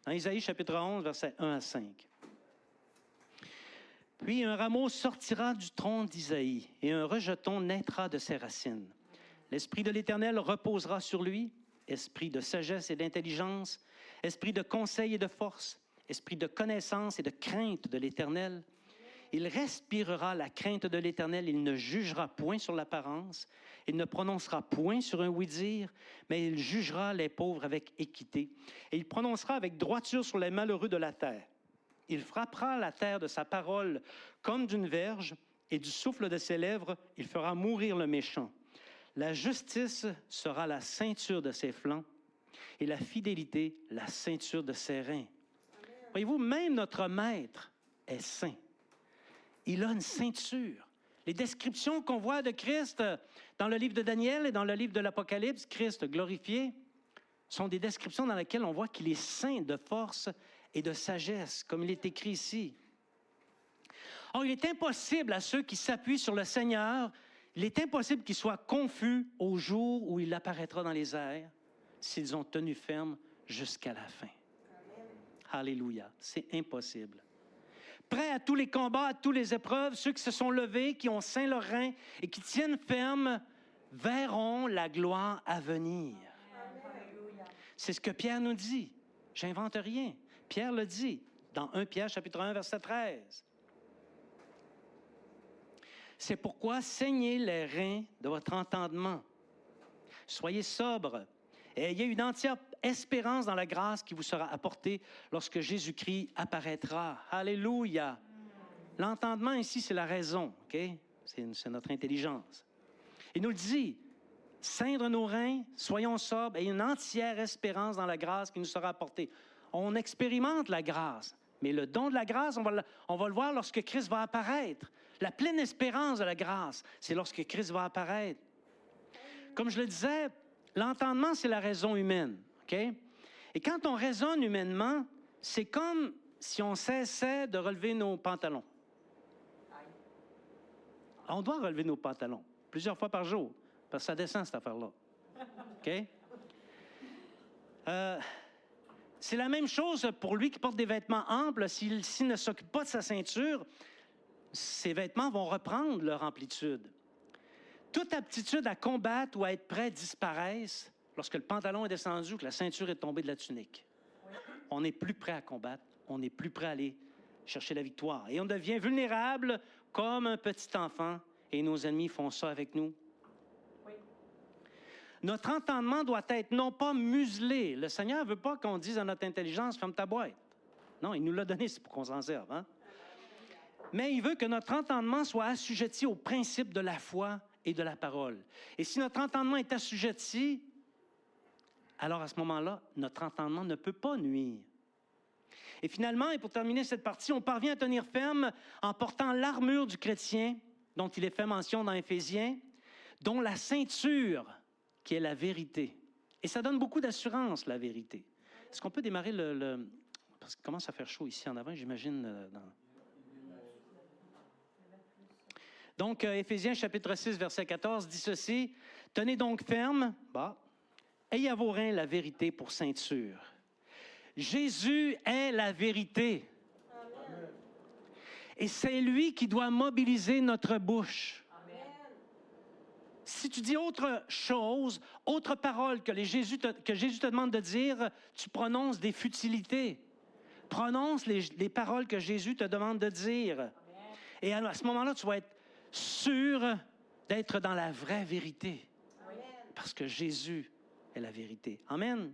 Dans Isaïe chapitre 11, versets 1 à 5. « Puis un rameau sortira du tronc d'Isaïe, et un rejeton naîtra de ses racines. L'Esprit de l'Éternel reposera sur lui, esprit de sagesse et d'intelligence, esprit de conseil et de force, esprit de connaissance et de crainte de l'Éternel. Il respirera la crainte de l'Éternel, il ne jugera point sur l'apparence, il ne prononcera point sur un oui-dire, mais il jugera les pauvres avec équité, et il prononcera avec droiture sur les malheureux de la terre. Il frappera la terre de sa parole comme d'une verge, et du souffle de ses lèvres, il fera mourir le méchant. La justice sera la ceinture de ses flancs, et la fidélité, la ceinture de ses reins. » Voyez-vous, même notre Maître est saint. Il a une ceinture. Les descriptions qu'on voit de Christ dans le livre de Daniel et dans le livre de l'Apocalypse, Christ glorifié, sont des descriptions dans lesquelles on voit qu'il est saint de force et de sagesse, comme il est écrit ici. Or, il est impossible à ceux qui s'appuient sur le Seigneur, il est impossible qu'ils soient confus au jour où il apparaîtra dans les airs s'ils ont tenu ferme jusqu'à la fin. Amen. Alléluia. C'est impossible. Prêts à tous les combats, à toutes les épreuves, ceux qui se sont levés, qui ont ceint leurs reins et qui tiennent ferme, verront la gloire à venir. Amen. C'est ce que Pierre nous dit. J'invente rien. Pierre le dit dans 1 Pierre, chapitre 1, verset 13. C'est pourquoi saignez les reins de votre entendement. Soyez sobres et ayez une entière espérance dans la grâce qui vous sera apportée lorsque Jésus-Christ apparaîtra. Alléluia! L'entendement ici, c'est la raison, OK? C'est notre intelligence. Il nous le dit, ceindre nos reins, soyons sobres et une entière espérance dans la grâce qui nous sera apportée. On expérimente la grâce, mais le don de la grâce, on va le voir lorsque Christ va apparaître. La pleine espérance de la grâce, c'est lorsque Christ va apparaître. Comme je le disais, l'entendement, c'est la raison humaine. OK? Et quand on raisonne humainement, c'est comme si on cessait de relever nos pantalons. On doit relever nos pantalons plusieurs fois par jour, parce que ça descend, cette affaire-là. OK? C'est la même chose pour lui qui porte des vêtements amples. S'il ne s'occupe pas de sa ceinture, ses vêtements vont reprendre leur amplitude. Toute aptitude à combattre ou à être prêt disparaissent lorsque le pantalon est descendu ou que la ceinture est tombée de la tunique. On n'est plus prêt à combattre, on n'est plus prêt à aller chercher la victoire. Et on devient vulnérable comme un petit enfant, et nos ennemis font ça avec nous. Oui. Notre entendement doit être non pas muselé. Le Seigneur ne veut pas qu'on dise à notre intelligence « ferme ta boîte ». Non, il nous l'a donné, c'est pour qu'on s'en serve. Hein? Mais il veut que notre entendement soit assujetti aux principes de la foi et de la parole. Et si notre entendement est assujetti, alors à ce moment-là, notre entendement ne peut pas nuire. Et finalement, et pour terminer cette partie, on parvient à tenir ferme en portant l'armure du chrétien, dont il est fait mention dans Éphésiens, dont la ceinture, qui est la vérité. Et ça donne beaucoup d'assurance, la vérité. Est-ce qu'on peut démarrer parce qu'il commence à faire chaud ici en avant, j'imagine. Donc, Éphésiens chapitre 6, verset 14, dit ceci, « Tenez donc ferme, ayez à vos reins la vérité pour ceinture. » Jésus est la vérité. Amen. Et c'est lui qui doit mobiliser notre bouche. Si tu dis autre chose, autre parole que Jésus te demande de dire, tu prononces des futilités. Prononce les paroles que Jésus te demande de dire. Et à ce moment-là, tu vas être sûr d'être dans la vraie vérité. Parce que Jésus est la vérité. Amen.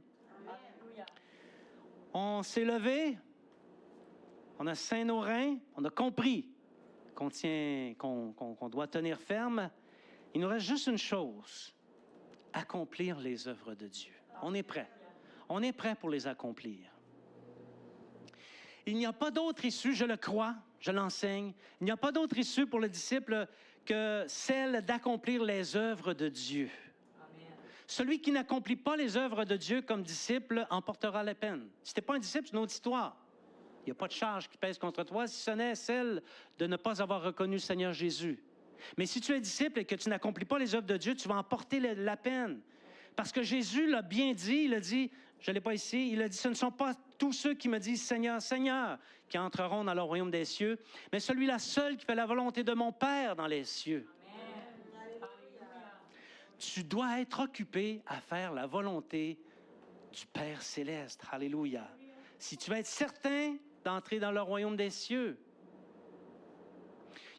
On s'est levé, on a ceint nos reins, on a compris qu'on doit tenir ferme. Il nous reste juste une chose, accomplir les œuvres de Dieu. On est prêt. On est prêt pour les accomplir. Il n'y a pas d'autre issue, je le crois, je l'enseigne, il n'y a pas d'autre issue pour le disciple que celle d'accomplir les œuvres de Dieu. Amen. Celui qui n'accomplit pas les œuvres de Dieu comme disciple en portera la peine. Si tu n'es pas un disciple, c'est une autre histoire. Il n'y a pas de charge qui pèse contre toi, si ce n'est celle de ne pas avoir reconnu le Seigneur Jésus. Mais si tu es disciple et que tu n'accomplis pas les œuvres de Dieu, tu vas en porter la peine. Parce que Jésus l'a bien dit, il a dit, je ne l'ai pas ici, il a dit, ce ne sont pas tous ceux qui me disent Seigneur, Seigneur, qui entreront dans le royaume des cieux, mais celui-là seul qui fait la volonté de mon Père dans les cieux. Amen. Tu dois être occupé à faire la volonté du Père céleste. Alléluia. Si tu veux être certain d'entrer dans le royaume des cieux.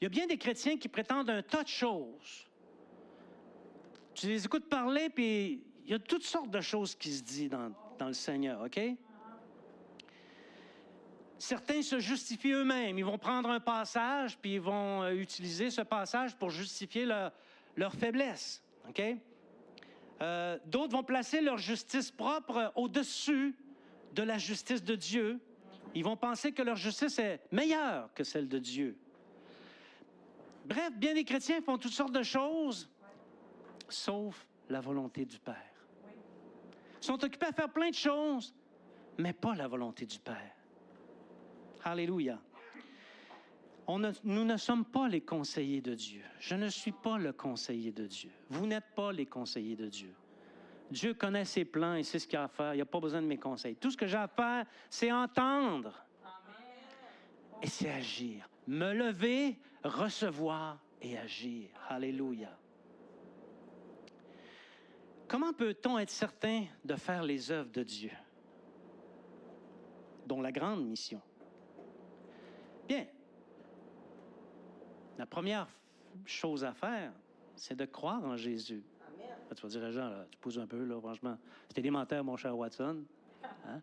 Il y a bien des chrétiens qui prétendent un tas de choses. Tu les écoutes parler, puis il y a toutes sortes de choses qui se disent dans le Seigneur, OK? Certains se justifient eux-mêmes. Ils vont prendre un passage, puis ils vont utiliser ce passage pour justifier leur faiblesse, OK? D'autres vont placer leur justice propre au-dessus de la justice de Dieu. Ils vont penser que leur justice est meilleure que celle de Dieu. Bref, bien des chrétiens font toutes sortes de choses, sauf la volonté du Père. Ils sont occupés à faire plein de choses, mais pas la volonté du Père. Alléluia. Nous ne sommes pas les conseillers de Dieu. Je ne suis pas le conseiller de Dieu. Vous n'êtes pas les conseillers de Dieu. Dieu connaît ses plans et sait ce qu'il a à faire. Il n'y a pas besoin de mes conseils. Tout ce que j'ai à faire, c'est entendre. Et c'est agir. Me lever, recevoir et agir. Alléluia. Comment peut-on être certain de faire les œuvres de Dieu, dont la grande mission? Bien, la première chose à faire, c'est de croire en Jésus. Là, tu vas dire, Jean, là, tu pousses un peu, là, franchement. C'est élémentaire, mon cher Watson. Hein?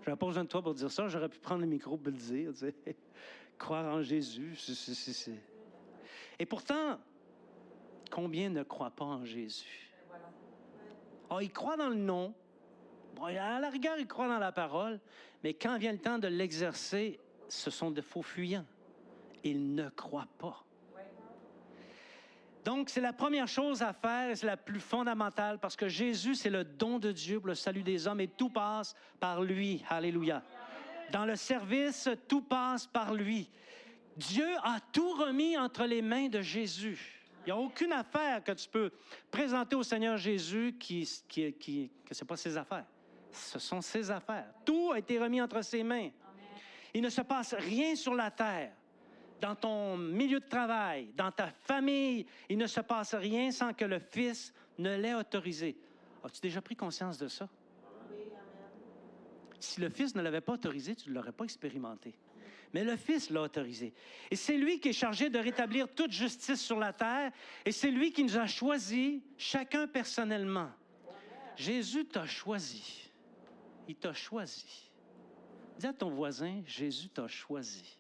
Je n'avais pas besoin de toi pour dire ça. J'aurais pu prendre le micro et le dire. Tu sais. Croire en Jésus, c'est... Et pourtant, combien ne croient pas en Jésus? Oh, ils croient dans le nom. Bon, à la rigueur, ils croient dans la parole. Mais quand vient le temps de l'exercer, ce sont de faux fuyants. Ils ne croient pas. Donc, c'est la première chose à faire et c'est la plus fondamentale parce que Jésus, c'est le don de Dieu pour le salut des hommes et tout passe par lui. Alléluia. Dans le service, tout passe par lui. Dieu a tout remis entre les mains de Jésus. Il n'y a aucune affaire que tu peux présenter au Seigneur Jésus que ce n'est pas ses affaires. Ce sont ses affaires. Tout a été remis entre ses mains. Il ne se passe rien sur la terre. Dans ton milieu de travail, dans ta famille, il ne se passe rien sans que le Fils ne l'ait autorisé. As-tu déjà pris conscience de ça? Oui, amen. Si le Fils ne l'avait pas autorisé, tu ne l'aurais pas expérimenté. Mais le Fils l'a autorisé. Et c'est lui qui est chargé de rétablir toute justice sur la terre. Et c'est lui qui nous a choisis, chacun personnellement. Jésus t'a choisi. Il t'a choisi. Dis à ton voisin, Jésus t'a choisi.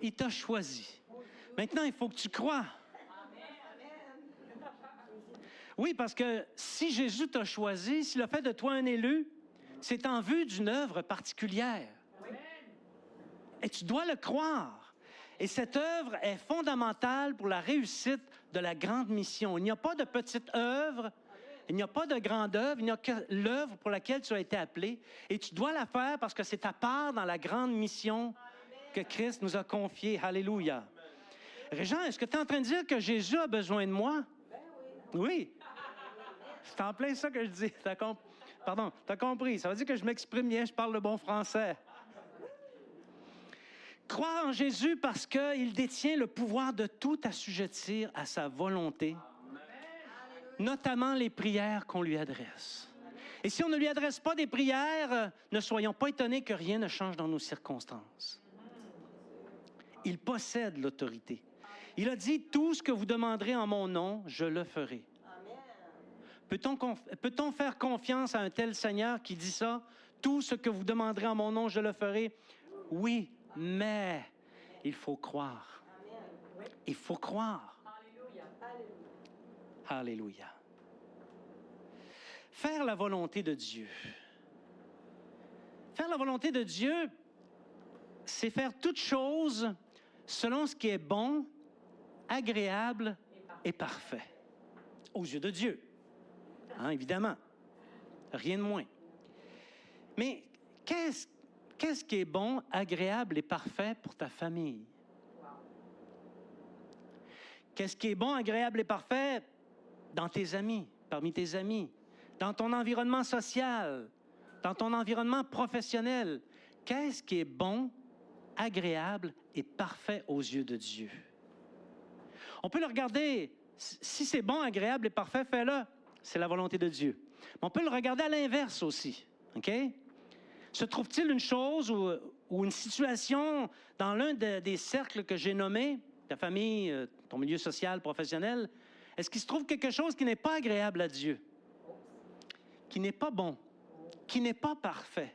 Il t'a choisi. Maintenant, il faut que tu crois. Oui, parce que si Jésus t'a choisi, s'il a fait de toi un élu, c'est en vue d'une œuvre particulière. Et tu dois le croire. Et cette œuvre est fondamentale pour la réussite de la grande mission. Il n'y a pas de petite œuvre, il n'y a pas de grande œuvre, il n'y a que l'œuvre pour laquelle tu as été appelé. Et tu dois la faire parce que c'est ta part dans la grande mission que Christ nous a confiée. Alléluia. Régent, est-ce que tu es en train de dire que Jésus a besoin de moi? Oui. C'est en plein ça que je dis. Pardon, t'as compris. Ça veut dire que je m'exprime bien, je parle le bon français. Croire en Jésus parce qu'il détient le pouvoir de tout assujettir à sa volonté, notamment les prières qu'on lui adresse. Et si on ne lui adresse pas des prières, ne soyons pas étonnés que rien ne change dans nos circonstances. Il possède l'autorité. Il a dit, tout ce que vous demanderez en mon nom, je le ferai. Peut-on faire confiance à un tel Seigneur qui dit ça? Tout ce que vous demanderez en mon nom, je le ferai. Oui, mais il faut croire. Il faut croire. Alléluia. Faire la volonté de Dieu. Faire la volonté de Dieu, c'est faire toute chose selon ce qui est bon, agréable et parfait. Aux yeux de Dieu. Hein, évidemment. Rien de moins. Mais qu'est-ce qui est bon, agréable et parfait pour ta famille? Qu'est-ce qui est bon, agréable et parfait dans tes amis, parmi tes amis, dans ton environnement social, dans ton environnement professionnel? Qu'est-ce qui est bon, agréable et parfait aux yeux de Dieu? On peut le regarder, si c'est bon, agréable et parfait, fais-le. C'est la volonté de Dieu. Mais on peut le regarder à l'inverse aussi. OK? Se trouve-t-il une chose ou une situation dans l'un des cercles que j'ai nommés, ta famille, ton milieu social, professionnel, est-ce qu'il se trouve quelque chose qui n'est pas agréable à Dieu, qui n'est pas bon, qui n'est pas parfait?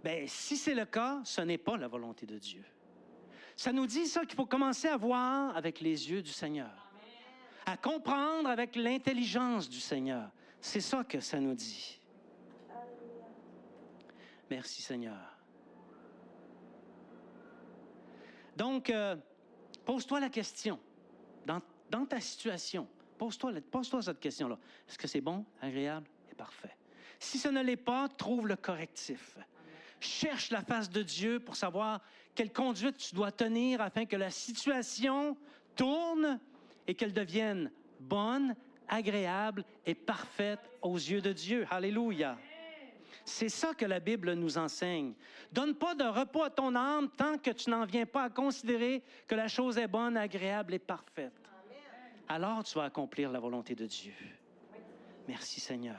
Bien, si c'est le cas, ce n'est pas la volonté de Dieu. Ça nous dit ça qu'il faut commencer à voir avec les yeux du Seigneur, à comprendre avec l'intelligence du Seigneur. C'est ça que ça nous dit. Merci Seigneur. Donc, pose-toi la question, dans ta situation, pose-toi cette question-là. Est-ce que c'est bon, agréable et parfait? Si ce ne l'est pas, trouve le correctif. Cherche la face de Dieu pour savoir quelle conduite tu dois tenir afin que la situation tourne et qu'elle devienne bonne, agréable et parfaite aux yeux de Dieu. Alléluia. C'est ça que la Bible nous enseigne. Donne pas de repos à ton âme tant que tu n'en viens pas à considérer que la chose est bonne, agréable et parfaite. Alors tu vas accomplir la volonté de Dieu. Merci Seigneur.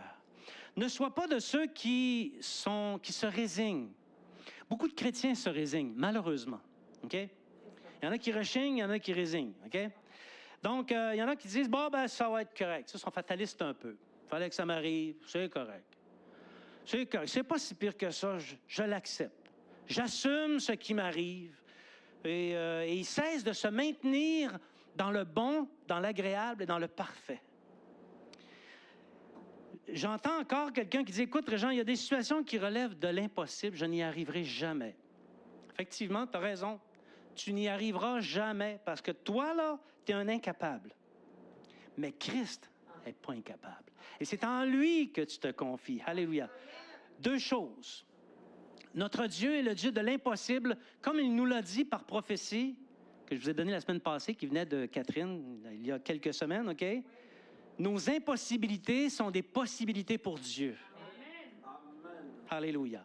Ne sois pas de ceux qui se résignent. Beaucoup de chrétiens se résignent, malheureusement. OK? Il y en a qui rechignent, il y en a qui résignent. OK? Donc, il y en a qui disent, bon, ben, ça va être correct. Ils sont fatalistes un peu. Il fallait que ça m'arrive, c'est correct. C'est correct. C'est pas si pire que ça, je l'accepte. J'assume ce qui m'arrive. Et ils cessent de se maintenir dans le bon, dans l'agréable et dans le parfait. J'entends encore quelqu'un qui dit, écoute, Régent, il y a des situations qui relèvent de l'impossible, je n'y arriverai jamais. Effectivement, tu as raison. Tu n'y arriveras jamais parce que toi, là, tu es un incapable. Mais Christ n'est pas incapable. Et c'est en lui que tu te confies. Alléluia. Deux choses. Notre Dieu est le Dieu de l'impossible, comme il nous l'a dit par prophétie, que je vous ai donné la semaine passée, qui venait de Catherine, il y a quelques semaines, OK? Nos impossibilités sont des possibilités pour Dieu. Amen. Alléluia.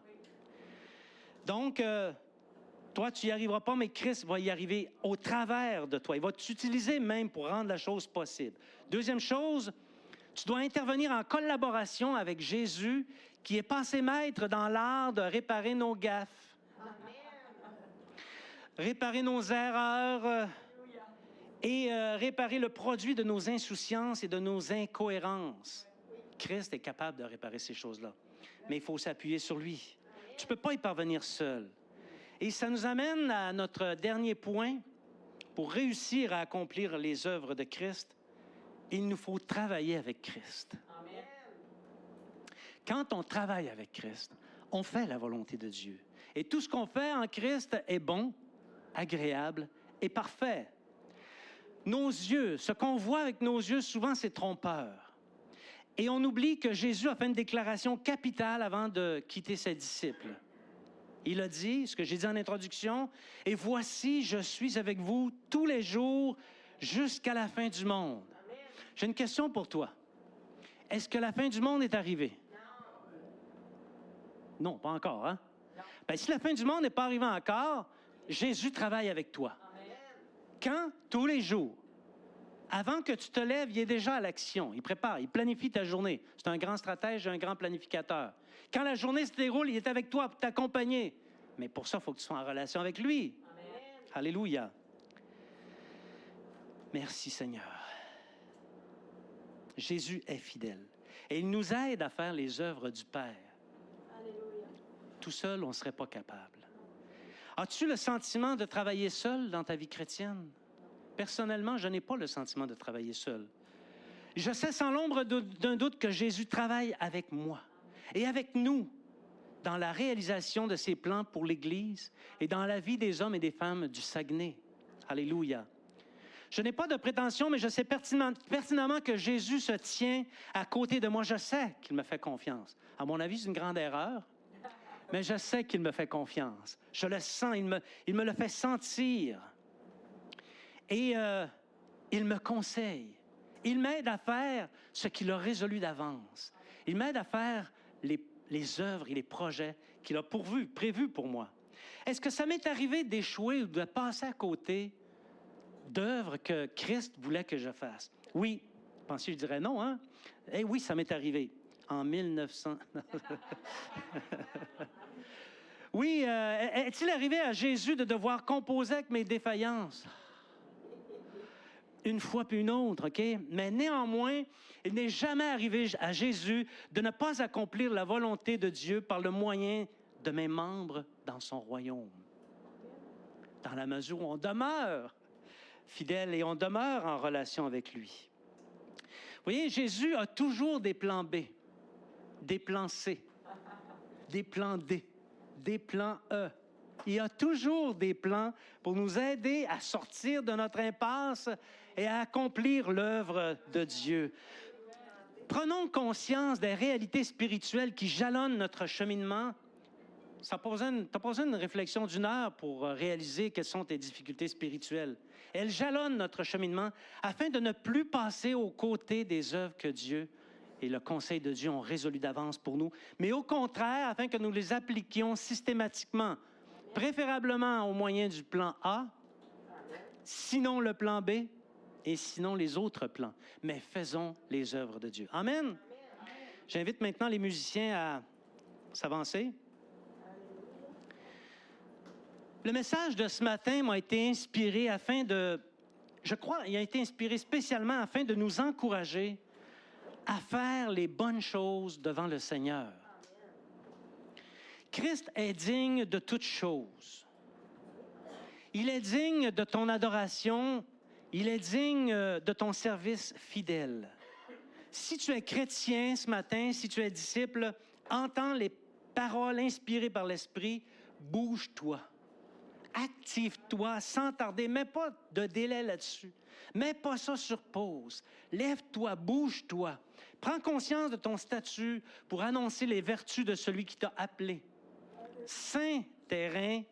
Donc, toi, tu n'y arriveras pas, mais Christ va y arriver au travers de toi. Il va t'utiliser même pour rendre la chose possible. Deuxième chose, tu dois intervenir en collaboration avec Jésus, qui est passé maître dans l'art de réparer nos gaffes, réparer nos erreurs et réparer le produit de nos insouciances et de nos incohérences. Christ est capable de réparer ces choses-là, mais il faut s'appuyer sur lui. Tu ne peux pas y parvenir seul. Et ça nous amène à notre dernier point. Pour réussir à accomplir les œuvres de Christ, il nous faut travailler avec Christ. Amen. Quand on travaille avec Christ, on fait la volonté de Dieu. Et tout ce qu'on fait en Christ est bon, agréable et parfait. Nos yeux, ce qu'on voit avec nos yeux, souvent, c'est trompeur. Et on oublie que Jésus a fait une déclaration capitale avant de quitter ses disciples. Il a dit, ce que j'ai dit en introduction, « Et voici, je suis avec vous tous les jours jusqu'à la fin du monde. » J'ai une question pour toi. Est-ce que la fin du monde est arrivée? Non, pas encore, hein? Bien, si la fin du monde n'est pas arrivée encore, Jésus travaille avec toi. Quand? Tous les jours. Avant que tu te lèves, il est déjà à l'action. Il prépare, il planifie ta journée. C'est un grand stratège, un grand planificateur. Quand la journée se déroule, il est avec toi pour t'accompagner. Mais pour ça, il faut que tu sois en relation avec lui. Amen. Alléluia. Merci Seigneur. Jésus est fidèle. Et il nous aide à faire les œuvres du Père. Alléluia. Tout seul, on ne serait pas capable. As-tu le sentiment de travailler seul dans ta vie chrétienne? Personnellement, je n'ai pas le sentiment de travailler seul. Je sais sans l'ombre d'un doute que Jésus travaille avec moi et avec nous dans la réalisation de ses plans pour l'Église et dans la vie des hommes et des femmes du Saguenay. Alléluia. Je n'ai pas de prétention, mais je sais pertinemment que Jésus se tient à côté de moi. Je sais qu'il me fait confiance. À mon avis, c'est une grande erreur, mais je sais qu'il me fait confiance. Je le sens, il me le fait sentir. Et il me conseille. Il m'aide à faire ce qu'il a résolu d'avance. Il m'aide à faire les œuvres et les projets qu'il a prévus pour moi. Est-ce que ça m'est arrivé d'échouer ou de passer à côté d'œuvres que Christ voulait que je fasse? Oui. Pensez, je dirais non, hein? Eh oui, ça m'est arrivé. En 1900... Oui, est-il arrivé à Jésus de devoir composer avec mes défaillances? Une fois puis une autre, OK? Mais néanmoins, il n'est jamais arrivé à Jésus de ne pas accomplir la volonté de Dieu par le moyen de mes membres dans son royaume. Dans la mesure où on demeure fidèle et on demeure en relation avec lui. Vous voyez, Jésus a toujours des plans B, des plans C, des plans D, des plans E. Il y a toujours des plans pour nous aider à sortir de notre impasse et à accomplir l'œuvre de Dieu. Prenons conscience des réalités spirituelles qui jalonnent notre cheminement. Ça t'as posé une réflexion d'une heure pour réaliser quelles sont tes difficultés spirituelles. Elles jalonnent notre cheminement afin de ne plus passer aux côtés des œuvres que Dieu et le conseil de Dieu ont résolu d'avance pour nous, mais au contraire, afin que nous les appliquions systématiquement, préférablement au moyen du plan A, sinon le plan B, et sinon les autres plans. Mais faisons les œuvres de Dieu. Amen. J'invite maintenant les musiciens à s'avancer. Le message de ce matin m'a été inspiré il a été inspiré spécialement afin de nous encourager à faire les bonnes choses devant le Seigneur. Christ est digne de toutes choses. Il est digne de ton adoration. Il est digne de ton service fidèle. Si tu es chrétien ce matin, si tu es disciple, entends les paroles inspirées par l'Esprit, bouge-toi. Active-toi sans tarder. Mets pas de délai là-dessus. Mets pas ça sur pause. Lève-toi, bouge-toi. Prends conscience de ton statut pour annoncer les vertus de celui qui t'a appelé. Saint terrain,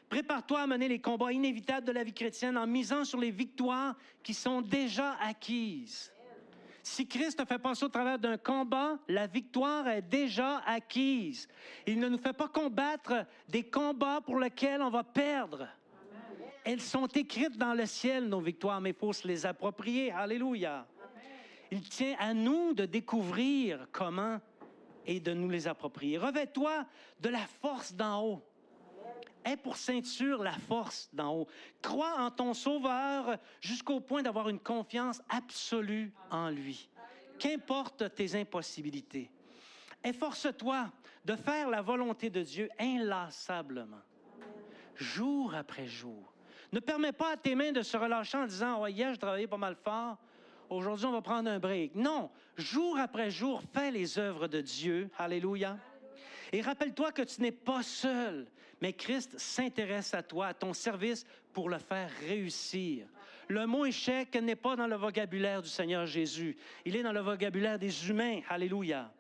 prépare-toi à mener les combats inévitables de la vie chrétienne en misant sur les victoires qui sont déjà acquises. Si Christ te fait passer au travers d'un combat, la victoire est déjà acquise. Il ne nous fait pas combattre des combats pour lesquels on va perdre. Elles sont écrites dans le ciel, nos victoires, mais il faut se les approprier. Alléluia. Il tient à nous de découvrir comment et de nous les approprier. Revêt-toi de la force d'en haut. Aie pour ceinture la force d'en haut. Crois en ton Sauveur jusqu'au point d'avoir une confiance absolue en lui. Qu'importe tes impossibilités. Efforce-toi de faire la volonté de Dieu inlassablement, jour après jour. Ne permets pas à tes mains de se relâcher en disant « Oh, hier, j'ai travaillé pas mal fort. Aujourd'hui, on va prendre un break. » Non, jour après jour, fais les œuvres de Dieu. Alléluia. Et rappelle-toi que tu n'es pas seul, mais Christ s'intéresse à toi, à ton service, pour le faire réussir. Le mot échec n'est pas dans le vocabulaire du Seigneur Jésus. Il est dans le vocabulaire des humains. Alléluia.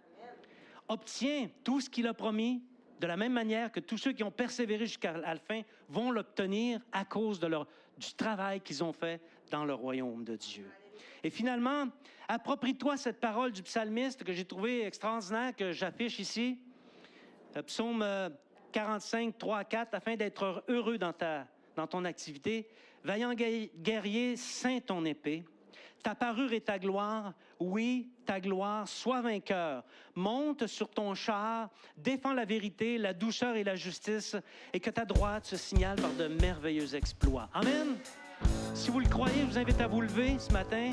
Obtiens tout ce qu'il a promis de la même manière que tous ceux qui ont persévéré jusqu'à la fin vont l'obtenir à cause du travail qu'ils ont fait dans le royaume de Dieu. Et finalement, approprie-toi cette parole du psalmiste que j'ai trouvée extraordinaire, que j'affiche ici. Psaume 45, 3 à 4, afin d'être heureux dans ton activité. Vaillant guerrier, ceins ton épée. Ta parure et ta gloire, oui, ta gloire, sois vainqueur. Monte sur ton char, défends la vérité, la douceur et la justice, et que ta droite se signale par de merveilleux exploits. Amen. Si vous le croyez, je vous invite à vous lever ce matin.